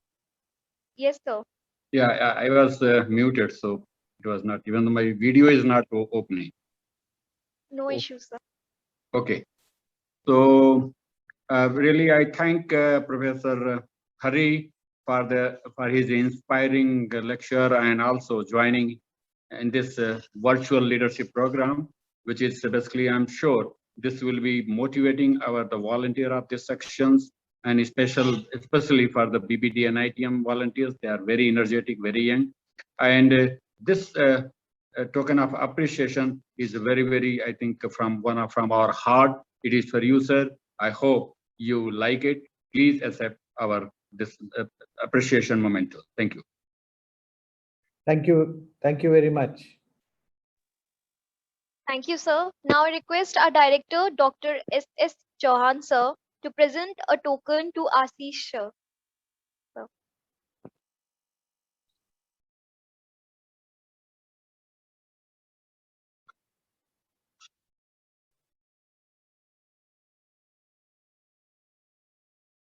Yes, sir. Yeah, I was muted, so it was not, even though my video is not opening. No issues, sir. Okay. So Really, I thank Professor Hari for his inspiring lecture and also joining in this virtual leadership program, which is basically, I'm sure, this will be motivating the volunteer of these sections, and especially for the BBD and ITM volunteers. They are very energetic, very young, and this token of appreciation is very, I think, from our heart. It is for you, sir. I hope you like it. Please accept this appreciation memento. Thank you. Thank you. Thank you very much. Thank you, sir. Now I request our director, Dr. S.S. Chauhan, sir, to present a token to Ashish, sir.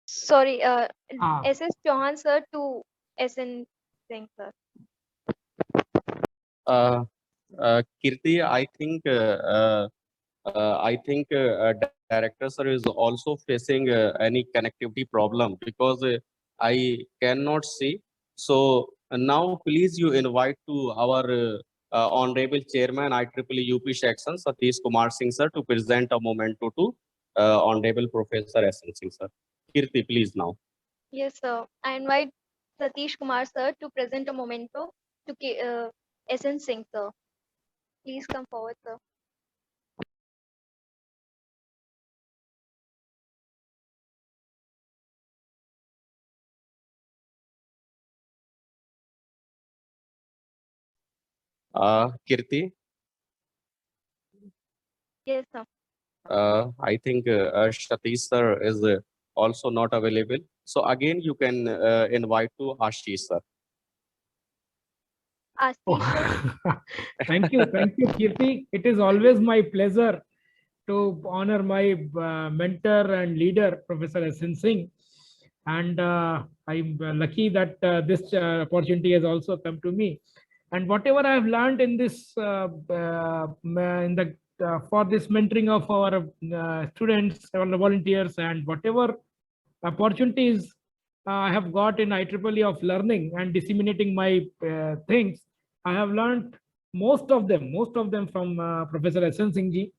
Sorry, S.S. Chauhan, sir, to S.N. Singh, sir. Kirti, I think director sir is also facing any connectivity problem because I cannot see. So now please you invite to our honorable chairman IEEE UP section Satish Kumar Singh sir to present a memento to honorable Professor S.N. Singh sir. Kirti, please now. Yes, sir. I invite Satish Kumar, sir, to present a memento to S.N. Singh, sir. Please come forward, sir. Kirti. Yes, sir. I think Satish sir is also not available. So again, you can invite to Ashish sir. Thank you, Kirti. It is always my pleasure to honor my mentor and leader, Professor S.N. Singh. And I'm lucky that this opportunity has also come to me. And whatever I have learned in this, for this mentoring of our students, our volunteers, and whatever opportunities I have got in IEEE of learning and disseminating my things, I have learned most of them from Professor S.N. Singh ji.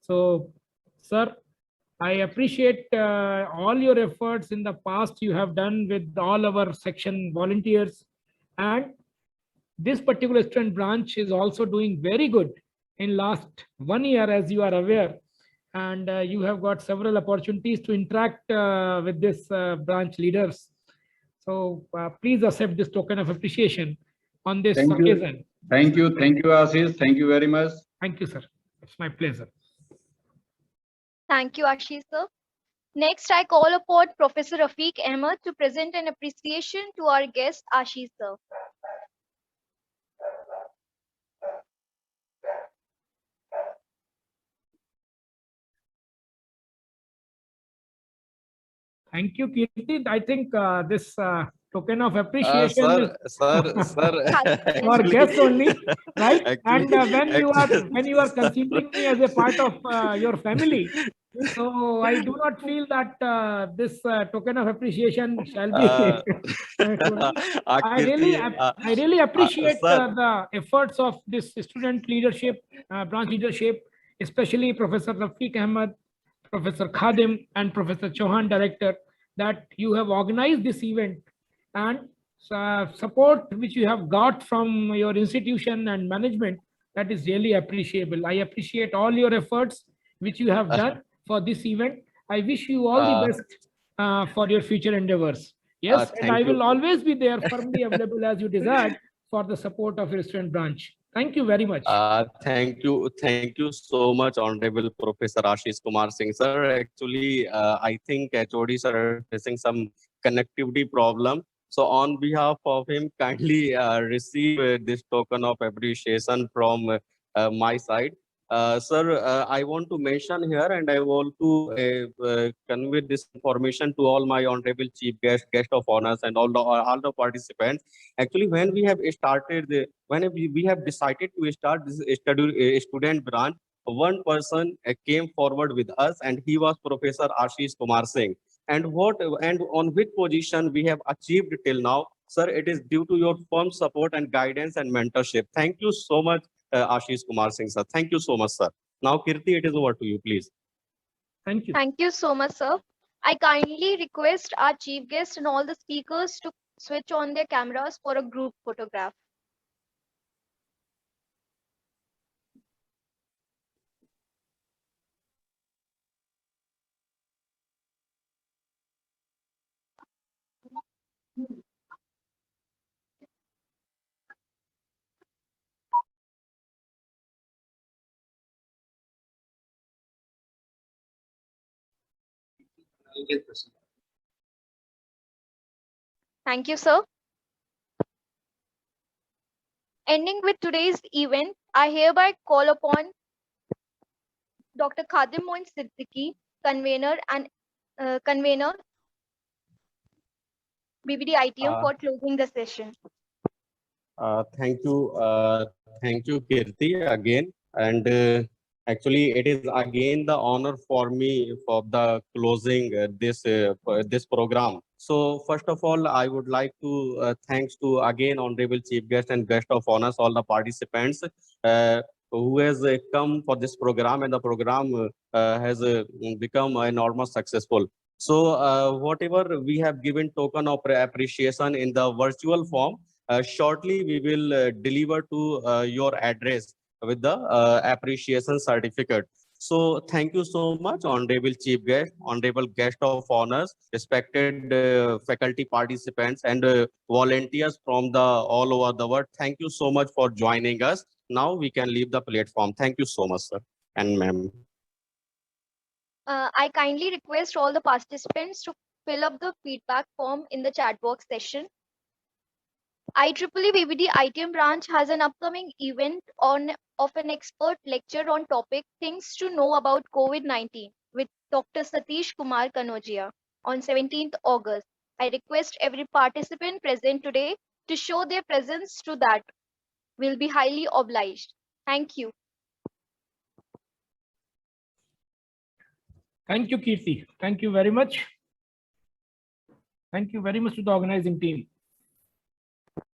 So, sir, I appreciate all your efforts in the past you have done with all our section volunteers, and this particular student branch is also doing very good in last 1 year, as you are aware, and you have got several opportunities to interact with this branch leaders. So please accept this token of appreciation on this occasion. Thank you, Ashish. Thank you very much. Thank you, sir. It's my pleasure. Thank you, Ashish, sir. Next, I call upon Professor Rafiq Ahmed to present an appreciation to our guest, Ashish, sir. Thank you, Kirti. I think this token of appreciation for guests only, right? Actually, and when you are considering me as a part of your family, so I do not feel that this token of appreciation shall be. I really appreciate the efforts of this student leadership, branch leadership, especially Professor Rafiq Ahmed, Professor Khadim, and Professor Chauhan, director, that you have organized this event, and support which you have got from your institution and management, that is really appreciable. I appreciate all your efforts which you have done for this event. I wish you all the best for your future endeavors. Yes, and I will always be there, firmly available as you desired, for the support of your student branch. Thank you very much. Thank you so much, Honorable Professor Ashish Kumar Singh, sir. Actually, I think HOD sir are facing some connectivity problem. So on behalf of him, kindly receive this token of appreciation from my side. Sir, I want to mention here, and I want to convey this information to all my honorable chief guest of honors, and all the participants. Actually, when we have started, when we have decided to start this student branch, one person came forward with us, and he was Professor Ashish Kumar Singh. And on which position we have achieved till now, sir, it is due to your firm support and guidance and mentorship. Thank you so much, Ashish Kumar Singh, sir. Thank you so much, sir. Now, Kirti, it is over to you, please. Thank you. Thank you so much, sir. I kindly request our chief guest and all the speakers to switch on their cameras for a group photograph. Thank you, sir. Ending with today's event, I hereby call upon Dr. Khadim Moin Siddiqui, convener BBDITM, for closing the session. Thank you, Kirti, again. And actually, it is again the honor for me for the closing this program. So first of all, I would like to thanks to again Honorable Chief Guest and Guest of Honors, all the participants who has come for this program, and the program has become enormous successful. So whatever we have given token of appreciation in the virtual form, shortly we will deliver to your address with the appreciation certificate. So thank you so much, Honorable Chief Guest, Honorable Guest of Honors, respected faculty participants, and volunteers from the all over the world. Thank you so much for joining us. Now we can leave the platform. Thank you so much, sir and ma'am. I kindly request all the participants to fill up the feedback form in the chat box session. IEEE BBDNITM branch has an upcoming event of an expert lecture on topic Things to Know About COVID-19 with Dr. Satish Kumar Kanodia on 17th August. I request every participant present today to show their presence to that. We'll be highly obliged. Thank you. Thank you, Kirti. Thank you very much. Thank you very much to the organizing team.